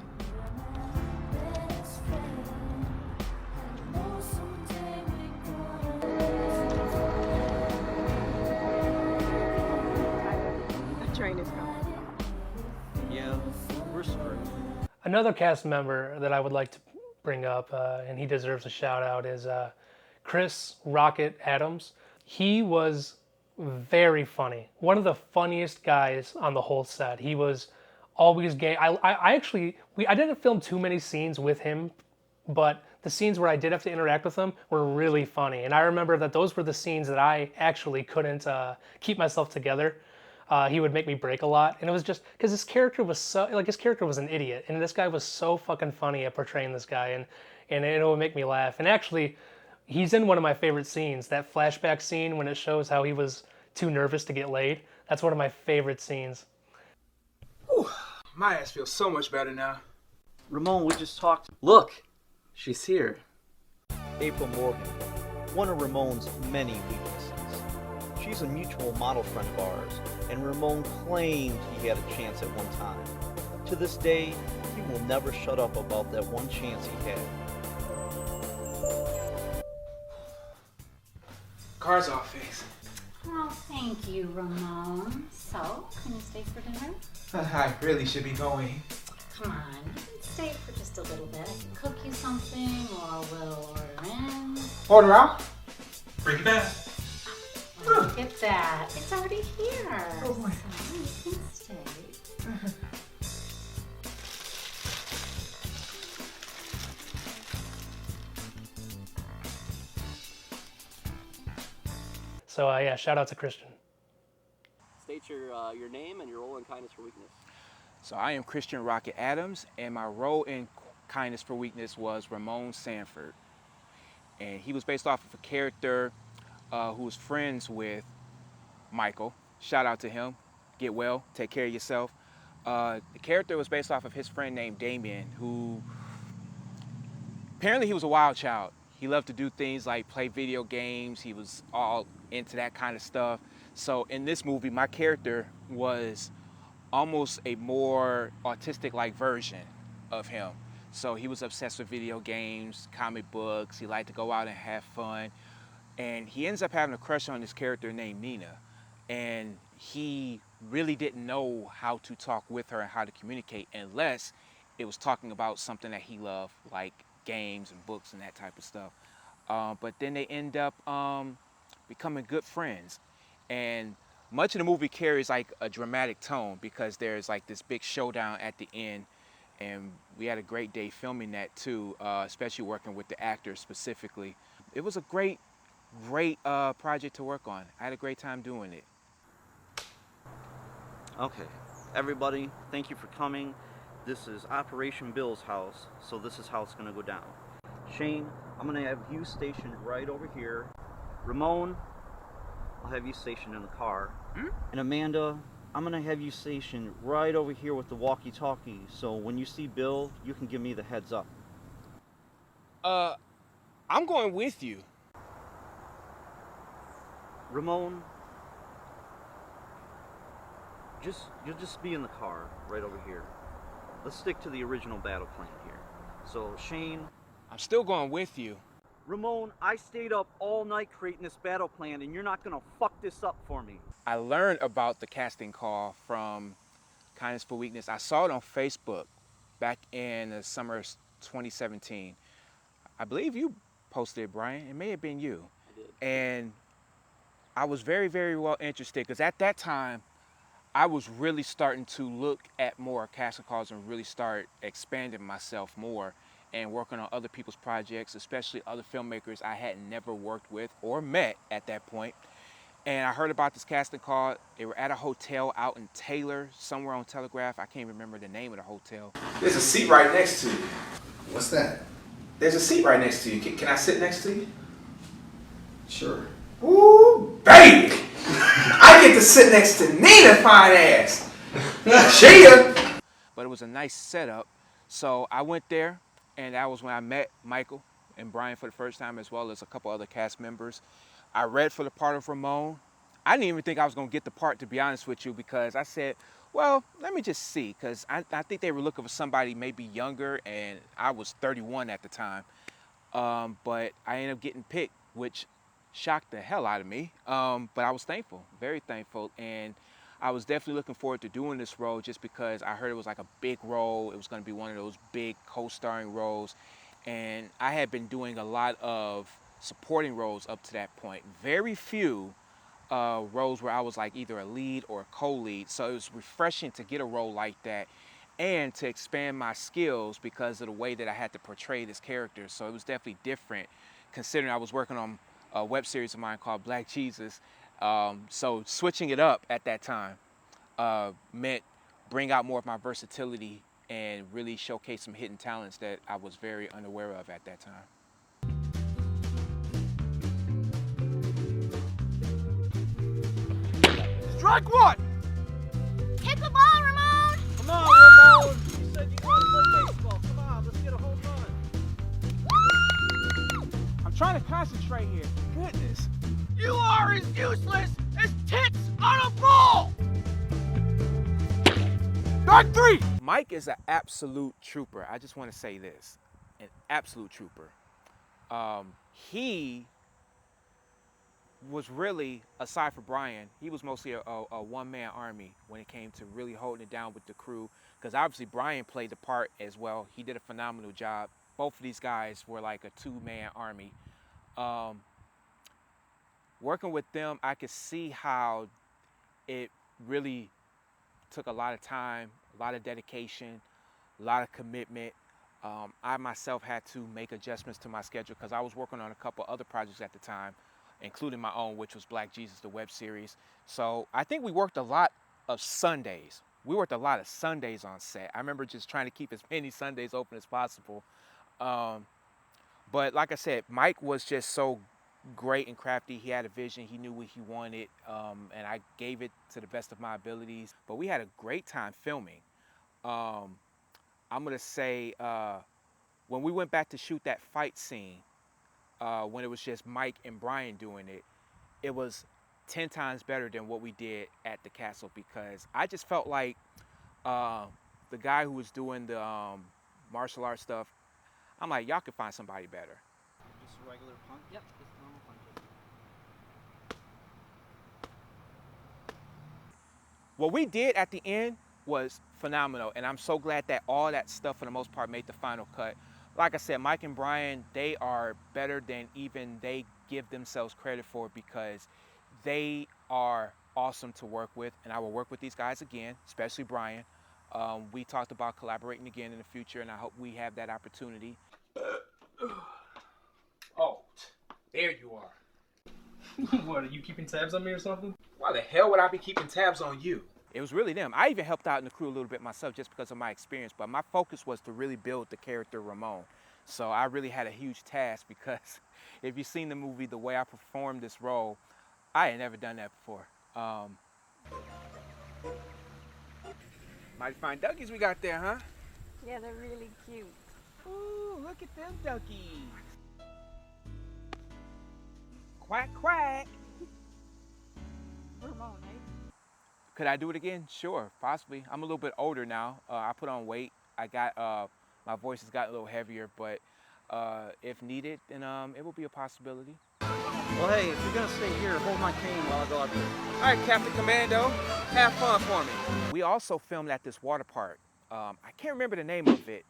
Train is coming. Yeah, we're screwed. Another cast member that I would like to bring up, and he deserves a shout out, is Cristen Rocket Adams. He was very funny. One of the funniest guys on the whole set. He was always gay. I didn't film too many scenes with him, but the scenes where I did have to interact with him were really funny. And I remember that those were the scenes that I actually couldn't keep myself together. He would make me break a lot, and it was just because his character was an idiot, and this guy was so fucking funny at portraying this guy, and it would make me laugh. And actually, he's in one of my favorite scenes, that flashback scene when it shows how he was too nervous to get laid. That's one of my favorite scenes. Whew, my ass feels so much better now. Ramon, we just talked. Look, she's here. April Morgan, one of Ramon's many weaknesses. She's a mutual model friend of ours, and Ramon claimed he had a chance at one time. To this day, he will never shut up about that one chance he had. Car's off, face. Oh, thank you, Ramon. So, can you stay for dinner? I really should be going. Come on, you can stay for just a little bit. I can cook you something, or we'll order in. Order out? Bring it back. Oh, look at that. It's already here. Oh, my. So you can stay. So yeah, shout out to Christian. State your name and your role in Kindness for Weakness. So I am Cristen Rocket Adams, and my role in Kindness for Weakness was Ramon Sanford. And he was based off of a character who was friends with Michael. Shout out to him. Get well, take care of yourself. The character was based off of his friend named Damien, who apparently he was a wild child. He loved to do things like play video games. He was all into that kind of stuff. So in this movie, my character was almost a more autistic-like version of him. So he was obsessed with video games, comic books. He liked to go out and have fun. And he ends up having a crush on this character named Nina. And he really didn't know how to talk with her and how to communicate unless it was talking about something that he loved, like games and books and that type of stuff. But then they end up becoming good friends. And much of the movie carries like a dramatic tone because there's like this big showdown at the end. And we had a great day filming that too, especially working with the actors specifically. It was a great project to work on. I had a great time doing it. Okay, everybody, thank you for coming. This is Operation Bill's house, so this is how it's gonna go down. Shane, I'm gonna have you stationed right over here. Ramon, I'll have you stationed in the car. And Amanda, I'm gonna have you stationed right over here with the walkie-talkie, so when you see Bill, you can give me the heads up. I'm going with you. Ramon, you'll just be in the car right over here. Let's stick to the original battle plan here. So Shane, I'm still going with you. Ramon, I stayed up all night creating this battle plan and you're not gonna fuck this up for me. I learned about the casting call from Kindness for Weakness. I saw it on Facebook back in the summer of 2017. I believe you posted it, Brian. It may have been you. I did. And I was very, very well interested because at that time, I was really starting to look at more casting calls and really start expanding myself more and working on other people's projects, especially other filmmakers I had never worked with or met at that point. And I heard about this casting call. They were at a hotel out in Taylor, somewhere on Telegraph. I can't remember the name of the hotel. There's a seat right next to you. What's that? There's a seat right next to you. Can I sit next to you? Sure. Ooh, baby! I get to sit next to Nina, fine ass. Cheer! But it was a nice setup. So I went there, and that was when I met Michael and Brian for the first time, as well as a couple other cast members. I read for the part of Ramon. I didn't even think I was going to get the part, to be honest with you, because I said, well, let me just see, because I think they were looking for somebody maybe younger, and I was 31 at the time. But I ended up getting picked, which shocked the hell out of me. But I was thankful, very thankful, and I was definitely looking forward to doing this role just because I heard it was like a big role. It was going to be one of those big co-starring roles, and I had been doing a lot of supporting roles up to that point. Very few roles where I was like either a lead or a co-lead, so it was refreshing to get a role like that and to expand my skills because of the way that I had to portray this character. So it was definitely different considering I was working on a web series of mine called Black Jesus. So switching it up at that time meant bring out more of my versatility and really showcase some hidden talents that I was very unaware of at that time. Strike one! Hit the ball, Ramon! Come on, Ramon! You said you want to play baseball. Come on, let's get a home run. I'm trying to concentrate here. Goodness. You are as useless as tits on a ball! Strike three! Mike is an absolute trooper. I just want to say this. An absolute trooper. He was really, aside from Brian, he was mostly a one-man army when it came to really holding it down with the crew. Because obviously Brian played the part as well. He did a phenomenal job. Both of these guys were like a two-man army. Working with them, I could see how it really took a lot of time, a lot of dedication, a lot of commitment. I myself had to make adjustments to my schedule because I was working on a couple other projects at the time. including my own, which was Black Jesus, the web series. So I think we worked a lot of Sundays. We worked a lot of Sundays on set. I remember just trying to keep as many Sundays open as possible. But like I said, Mike was just so great and crafty. He had a vision. He knew what he wanted, and I gave it to the best of my abilities. But we had a great time filming. I'm gonna say when we went back to shoot that fight scene, when it was just Mike and Brian doing it, it was 10 times better than what we did at the castle, because I just felt like the guy who was doing the martial arts stuff, I'm like, y'all could find somebody better. Just a regular punch? Yep, just a normal punch. What we did at the end was phenomenal, and I'm so glad that all that stuff for the most part made the final cut. Like I said, Mike and Brian, they are better than even they give themselves credit for, because they are awesome to work with, and I will work with these guys again, especially Brian. We talked about collaborating again in the future, and I hope we have that opportunity. Oh, there you are. What, are you keeping tabs on me or something? Why the hell would I be keeping tabs on you? It was really them. I even helped out in the crew a little bit myself just because of my experience, but my focus was to really build the character Ramon. So I really had a huge task, because if you've seen the movie, the way I performed this role, I had never done that before. Mighty fine duckies we got there, huh? Yeah, they're really cute. Ooh, look at them duckies. Quack, quack. Ramon, eh? Could I do it again? Sure, possibly. I'm a little bit older now. I put on weight. I got, my voice has gotten a little heavier, but if needed, then it will be a possibility. Well, hey, if you're gonna stay here, hold my cane while I go out there. All right, Captain Commando, have fun for me. We also filmed at this water park. I can't remember the name of it.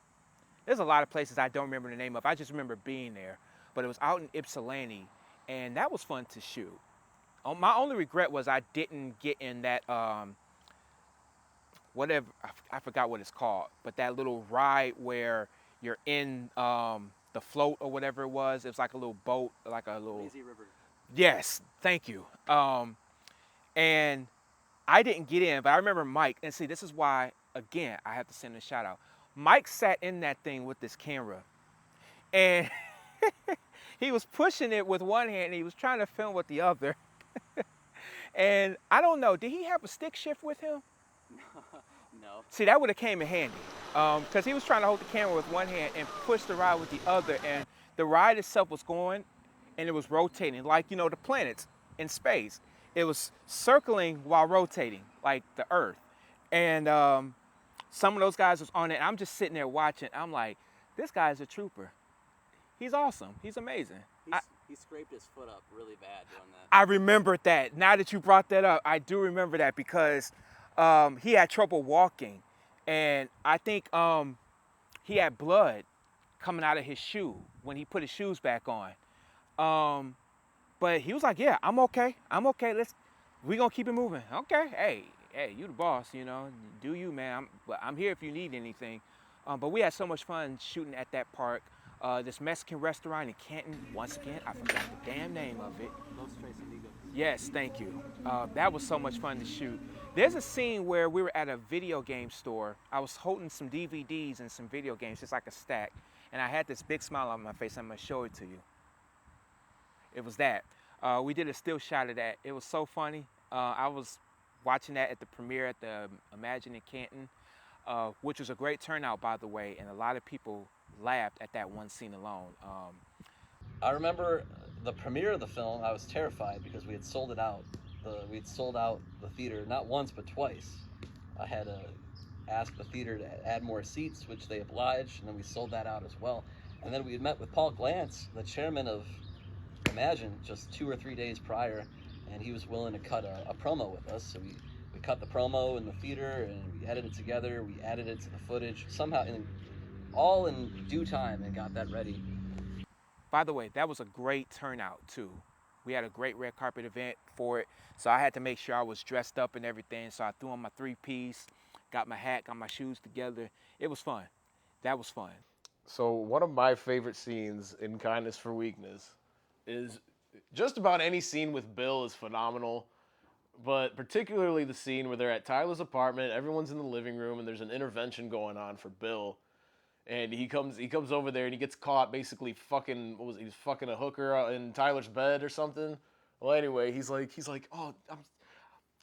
There's a lot of places I don't remember the name of. I just remember being there. But it was out in Ypsilanti, and that was fun to shoot. My only regret was I didn't get in that, whatever, I forgot what it's called, but that little ride where you're in the float or whatever it was. It was like a little boat, like a little... Lazy River. Yes, thank you. And I didn't get in, but I remember Mike, and see, this is why, again, I have to send a shout out. Mike sat in that thing with this camera, and he was pushing it with one hand, and he was trying to film with the other. And I don't know, did he have a stick shift with him? No. See, that would have came in handy, because he was trying to hold the camera with one hand and push the ride with the other, and the ride itself was going, and it was rotating, like, you know, the planets in space. It was circling while rotating, like the Earth. And some of those guys was on it, and I'm just sitting there watching. I'm like, this guy's a trooper. He's awesome. He's amazing. He scraped his foot up really bad doing that. I remembered that. Now that you brought that up, I do remember that, because he had trouble walking. And I think he had blood coming out of his shoe when he put his shoes back on. But he was like, yeah, I'm okay. I'm okay. We gonna keep it moving. Okay, hey, you the boss, you know. Do you, man. I'm here if you need anything. But we had so much fun shooting at that park. This Mexican restaurant in Canton, once again, I forgot the damn name of it. Yes, thank you. That was so much fun to shoot. There's a scene where we were at a video game store. I was holding some DVDs and some video games, just like a stack. And I had this big smile on my face. I'm gonna show it to you. It was that. We did a still shot of that. It was so funny. I was watching that at the premiere at the Imagine in Canton, which was a great turnout, by the way, and a lot of people laughed at that one scene alone. I remember the premiere of the film, I was terrified because we had sold it out. We'd sold out the theater not once but twice. I had to ask the theater to add more seats, which they obliged, and then we sold that out as well. And then we had met with Paul Glantz, the chairman of Imagine, just 2 or 3 days prior, and he was willing to cut a promo with us. So we cut the promo in the theater, and we edited it together, we added it to the footage, somehow, all in due time, and got that ready. By the way, that was a great turnout too. We had a great red carpet event for it, so I had to make sure I was dressed up and everything, so I threw on my 3-piece, got my hat, got my shoes together. It was fun. That was fun. So one of my favorite scenes in Kindness for Weakness is Just about any scene with Bill is phenomenal, but particularly the scene where they're at Tyler's apartment, everyone's in the living room, and there's an intervention going on for Bill. And he comes over there and he gets caught basically fucking, he was fucking a hooker in Tyler's bed or something. Well, anyway, he's like, oh,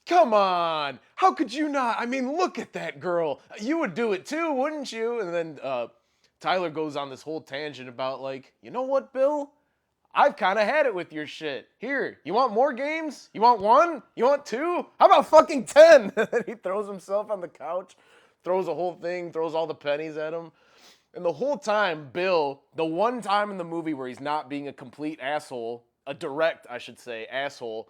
come on, how could you not? I mean, look at that girl. You would do it too, wouldn't you? And then Tyler goes on this whole tangent about like, you know what, Bill? I've kind of had it with your shit. Here, you want more games? You want 1? You want 2? How about fucking 10? And he throws himself on the couch, throws a whole thing, throws all the pennies at him. And the whole time, Bill, the one time in the movie where he's not being a complete asshole, a direct, I should say, asshole,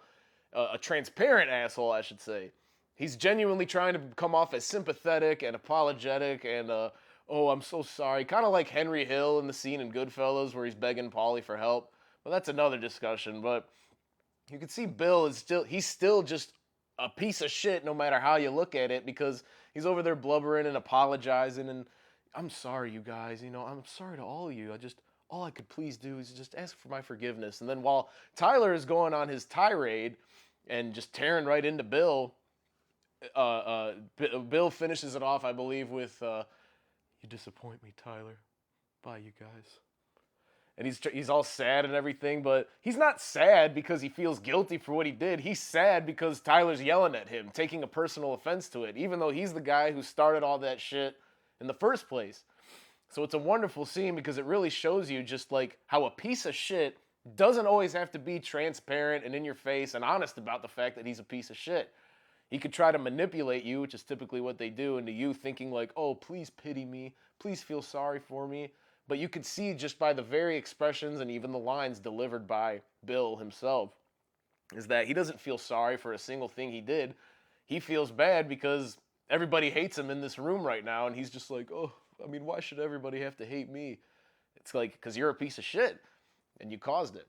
a transparent asshole, I should say, he's genuinely trying to come off as sympathetic and apologetic and, oh, I'm so sorry. Kind of like Henry Hill in the scene in Goodfellas where he's begging Paulie for help. Well, that's another discussion, but you can see Bill he's still just a piece of shit no matter how you look at it, because he's over there blubbering and apologizing and, I'm sorry, you guys, I'm sorry to all of you. All I could please do is just ask for my forgiveness. And then while Tyler is going on his tirade and just tearing right into Bill, Bill finishes it off, I believe, with, you disappoint me, Tyler. Bye, you guys. And he's all sad and everything, but he's not sad because he feels guilty for what he did. He's sad because Tyler's yelling at him, taking a personal offense to it, even though he's the guy who started all that shit in the first place. So it's a wonderful scene because it really shows you just like how a piece of shit doesn't always have to be transparent and in your face and honest about the fact that he's a piece of shit. He could try to manipulate you, which is typically what they do, into you thinking like, oh, please pity me, please feel sorry for me. But you could see just by the very expressions and even the lines delivered by Bill himself is that he doesn't feel sorry for a single thing he did. He feels bad because everybody hates him in this room right now, and he's just like, oh, I mean, why should everybody have to hate me? It's like, because you're a piece of shit, and you caused it.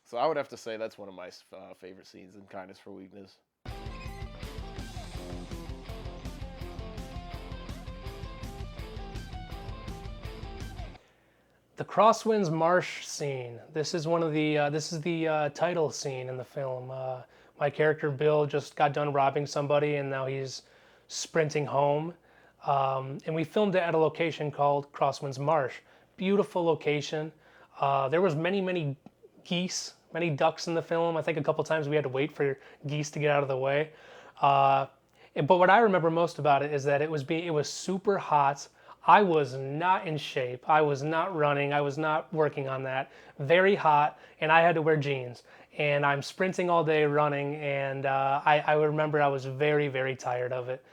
So I would have to say that's one of my favorite scenes in Kindness for Weakness. The Crosswinds Marsh scene. This is one of the title scene in the film. My character Bill just got done robbing somebody, and now he's sprinting home. And we filmed it at a location called Crosswinds Marsh. Beautiful location. There was many geese, many ducks in the film. I think a couple times we had to wait for geese to get out of the way. But what I remember most about it is that it was super hot. I was not in shape. I was not running. I was not working on that. Very hot, and I had to wear jeans. And I'm sprinting all day running, and I remember I was very tired of it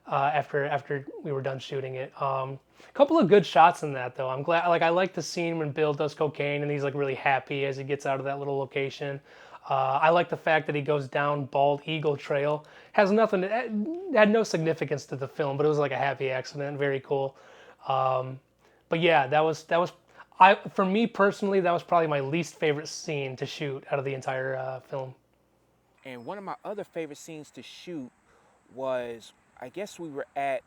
after we were done shooting it. A couple of good shots in that, though. I'm glad. I like the scene when Bill does cocaine and he's like really happy as he gets out of that little location. I like the fact that he goes down Bald Eagle Trail. Had no significance to the film, but it was like a happy accident. Very cool. But yeah, for me personally, that was probably my least favorite scene to shoot out of the entire film. And one of my other favorite scenes to shoot was, I guess we were at,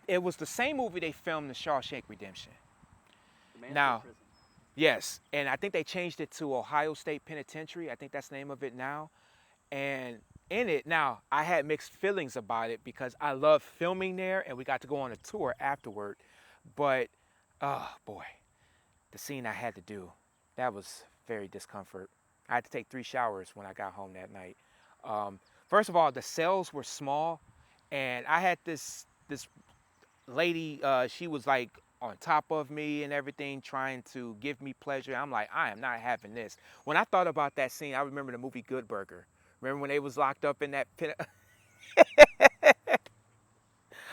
it was the same movie they filmed in Shawshank Redemption. Now, yes, and I think they changed it to Ohio State Penitentiary. I think that's the name of it now. And in it, now, I had mixed feelings about it because I love filming there and we got to go on a tour afterward. But, oh boy, the scene I had to do, that was very discomfort. I had to take 3 showers when I got home that night. First of all, the cells were small, and I had this lady, she was like on top of me and everything, trying to give me pleasure. I'm like, I am not having this. When I thought about that scene, I remember the movie Good Burger. Remember when they was locked up in that pit?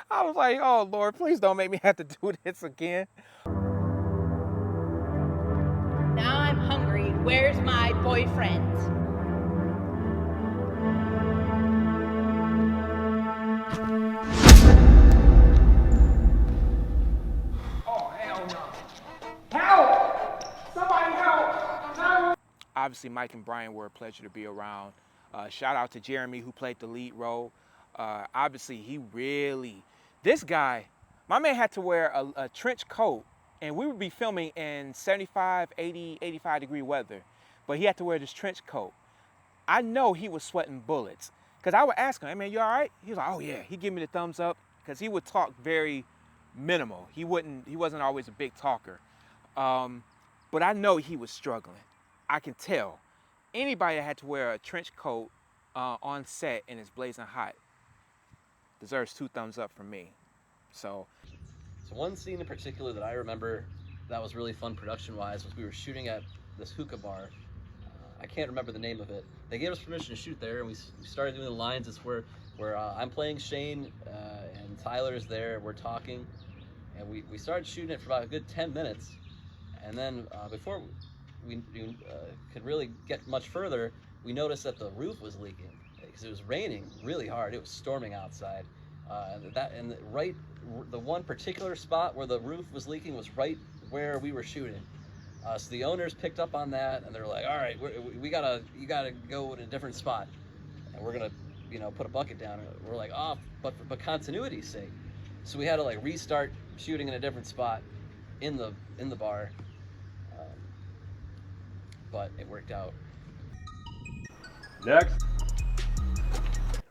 I was like, oh Lord, please don't make me have to do this again. Now I'm hungry. Where's my boyfriend? Oh, hell no. Help! Somebody help! Obviously, Mike and Brian were a pleasure to be around. Shout out to Jeremy, who played the lead role. Obviously, this guy, my man had to wear a trench coat And we would be filming in 75, 80, 85 degree weather, but he had to wear this trench coat. I know he was sweating bullets, because I would ask him, hey man, you all right? He was like, oh yeah. He'd give me the thumbs up, because he would talk very minimal. He wasn't always a big talker. But I know he was struggling. I can tell. Anybody that had to wear a trench coat on set and it's blazing hot deserves 2 thumbs up from me. So one scene in particular that I remember that was really fun production-wise was we were shooting at this hookah bar. I can't remember the name of it. They gave us permission to shoot there, and we started doing the lines. It's where I'm playing Shane and Tyler's there. We're talking, and we started shooting it for about a good 10 minutes. And then before we could really get much further, we noticed that the roof was leaking because it was raining really hard. It was storming outside. The one particular spot where the roof was leaking was right where we were shooting. So the owners picked up on that, and they're like, "All right, you gotta go in a different spot, and we're gonna, put a bucket down." And we're like, "Oh, but continuity's sake," so we had to like restart shooting in a different spot in the bar, but it worked out. Next.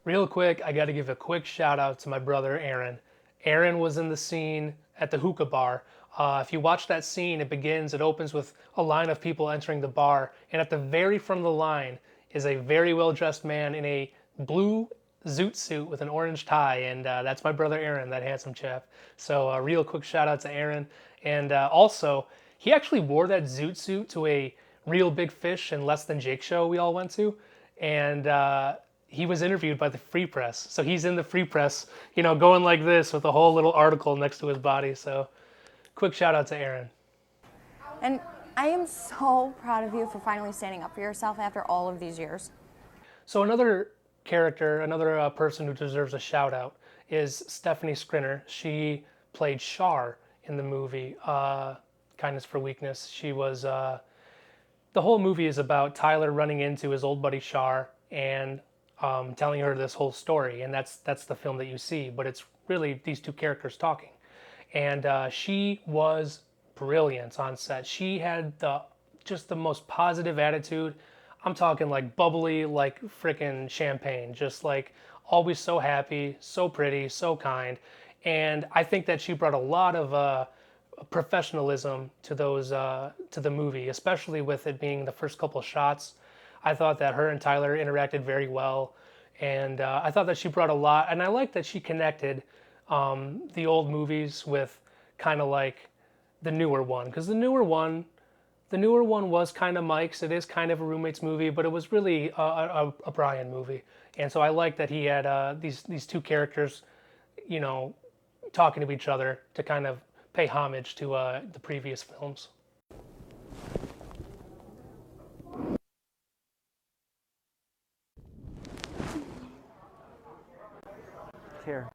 Real quick, I got to give a quick shout out to my brother Aaron. Aaron was in the scene at the hookah bar. If you watch that scene, it opens with a line of people entering the bar, and at the very front of the line is a very well-dressed man in a blue zoot suit with an orange tie, and that's my brother Aaron, that handsome chap. So a real quick shout out to Aaron. And also, he actually wore that zoot suit to a Real Big Fish and Less Than Jake show we all went to, and he was interviewed by the Free Press. So he's in the Free Press, going like this with a whole little article next to his body. So quick shout out to Aaron. And I am so proud of you for finally standing up for yourself after all of these years. So another character, another person who deserves a shout out is Stephanie Skrinner. She played Shar in the movie Kindness for Weakness. She was, the whole movie is about Tyler running into his old buddy Shar and telling her this whole story, and that's the film that you see, but it's really these two characters talking. And she was brilliant on set. She had just the most positive attitude. I'm talking like bubbly, like frickin' champagne, just like always so happy, so pretty, so kind. And I think that she brought a lot of professionalism to to the movie, especially with it being the first couple shots. I thought that her and Tyler interacted very well, and I thought that she brought a lot. And I like that she connected the old movies with kind of like the newer one, because the newer one was kind of Mike's. It is kind of a roommate's movie, but it was really a Brian movie. And so I like that he had these two characters, talking to each other to kind of pay homage to the previous films. Here.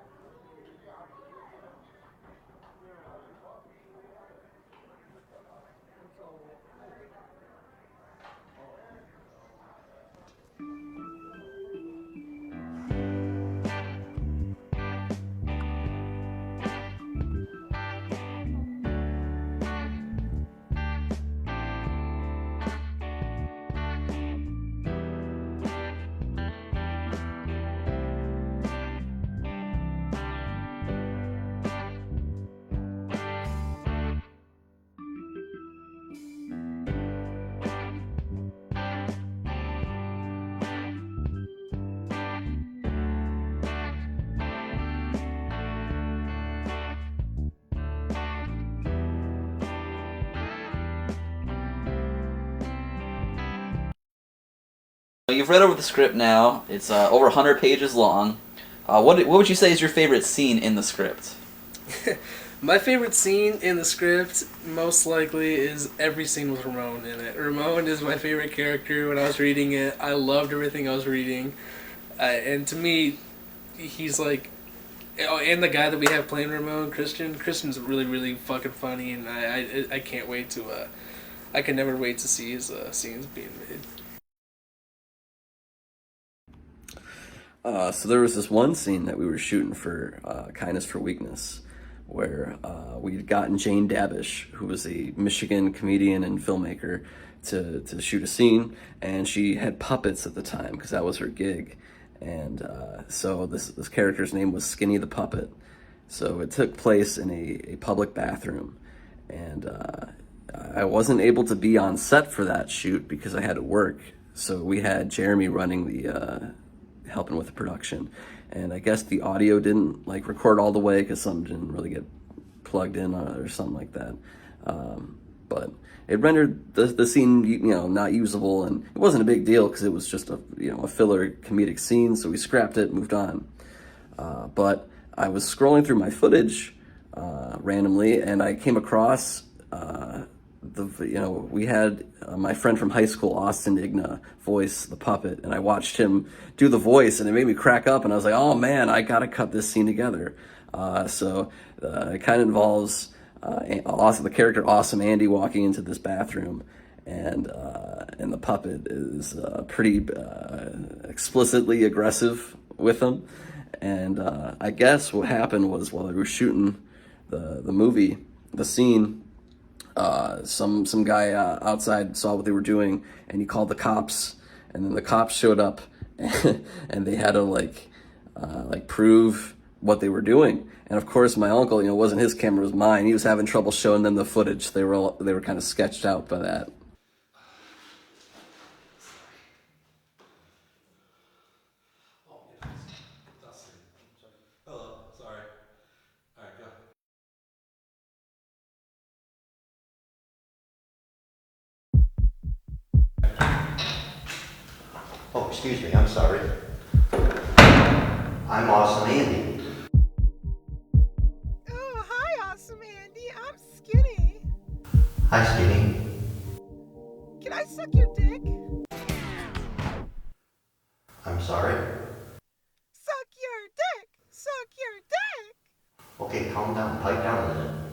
You've read over the script now. It's over 100 pages long. What would you say is your favorite scene in the script? My favorite scene in the script, most likely, is every scene with Ramon in it. Ramon is my favorite character. When I was reading it, I loved everything I was reading. And to me, he's like... Oh, and the guy that we have playing Ramon, Kristen's really, really fucking funny, and I can't wait to... I can never wait to see his scenes being made. So there was this one scene that we were shooting for Kindness for Weakness where we'd gotten Jane Dabish, who was a Michigan comedian and filmmaker, to shoot a scene, and she had puppets at the time because that was her gig. And so this character's name was Skinny the Puppet. So it took place in a public bathroom, and I wasn't able to be on set for that shoot because I had to work. So we had Jeremy running the helping with the production, and I guess the audio didn't like record all the way because something didn't really get plugged in or something like that. But it rendered the scene, not usable, and it wasn't a big deal because it was just a filler comedic scene. So we scrapped it, and moved on. But I was scrolling through my footage randomly, and I came across we had my friend from high school, Austin Igna, voice the puppet, and I watched him do the voice, and it made me crack up, and I was like, oh man, I gotta cut this scene together. So it kind of involves the character Awesome Andy walking into this bathroom, and the puppet is pretty explicitly aggressive with him. And I guess what happened was while they were shooting the movie, the scene, some guy outside saw what they were doing, and he called the cops, and then the cops showed up, and they had to prove what they were doing. And of course, my uncle, it wasn't his camera, it was mine. He was having trouble showing them the footage. They were kind of sketched out by that. Hello, sorry. All right, go. Oh, excuse me, I'm sorry. I'm Awesome Andy. Oh, hi, Awesome Andy. I'm Skinny. Hi, Skinny. Can I suck your dick? I'm sorry. Suck your dick! Suck your dick! Okay, calm down, pipe down a minute.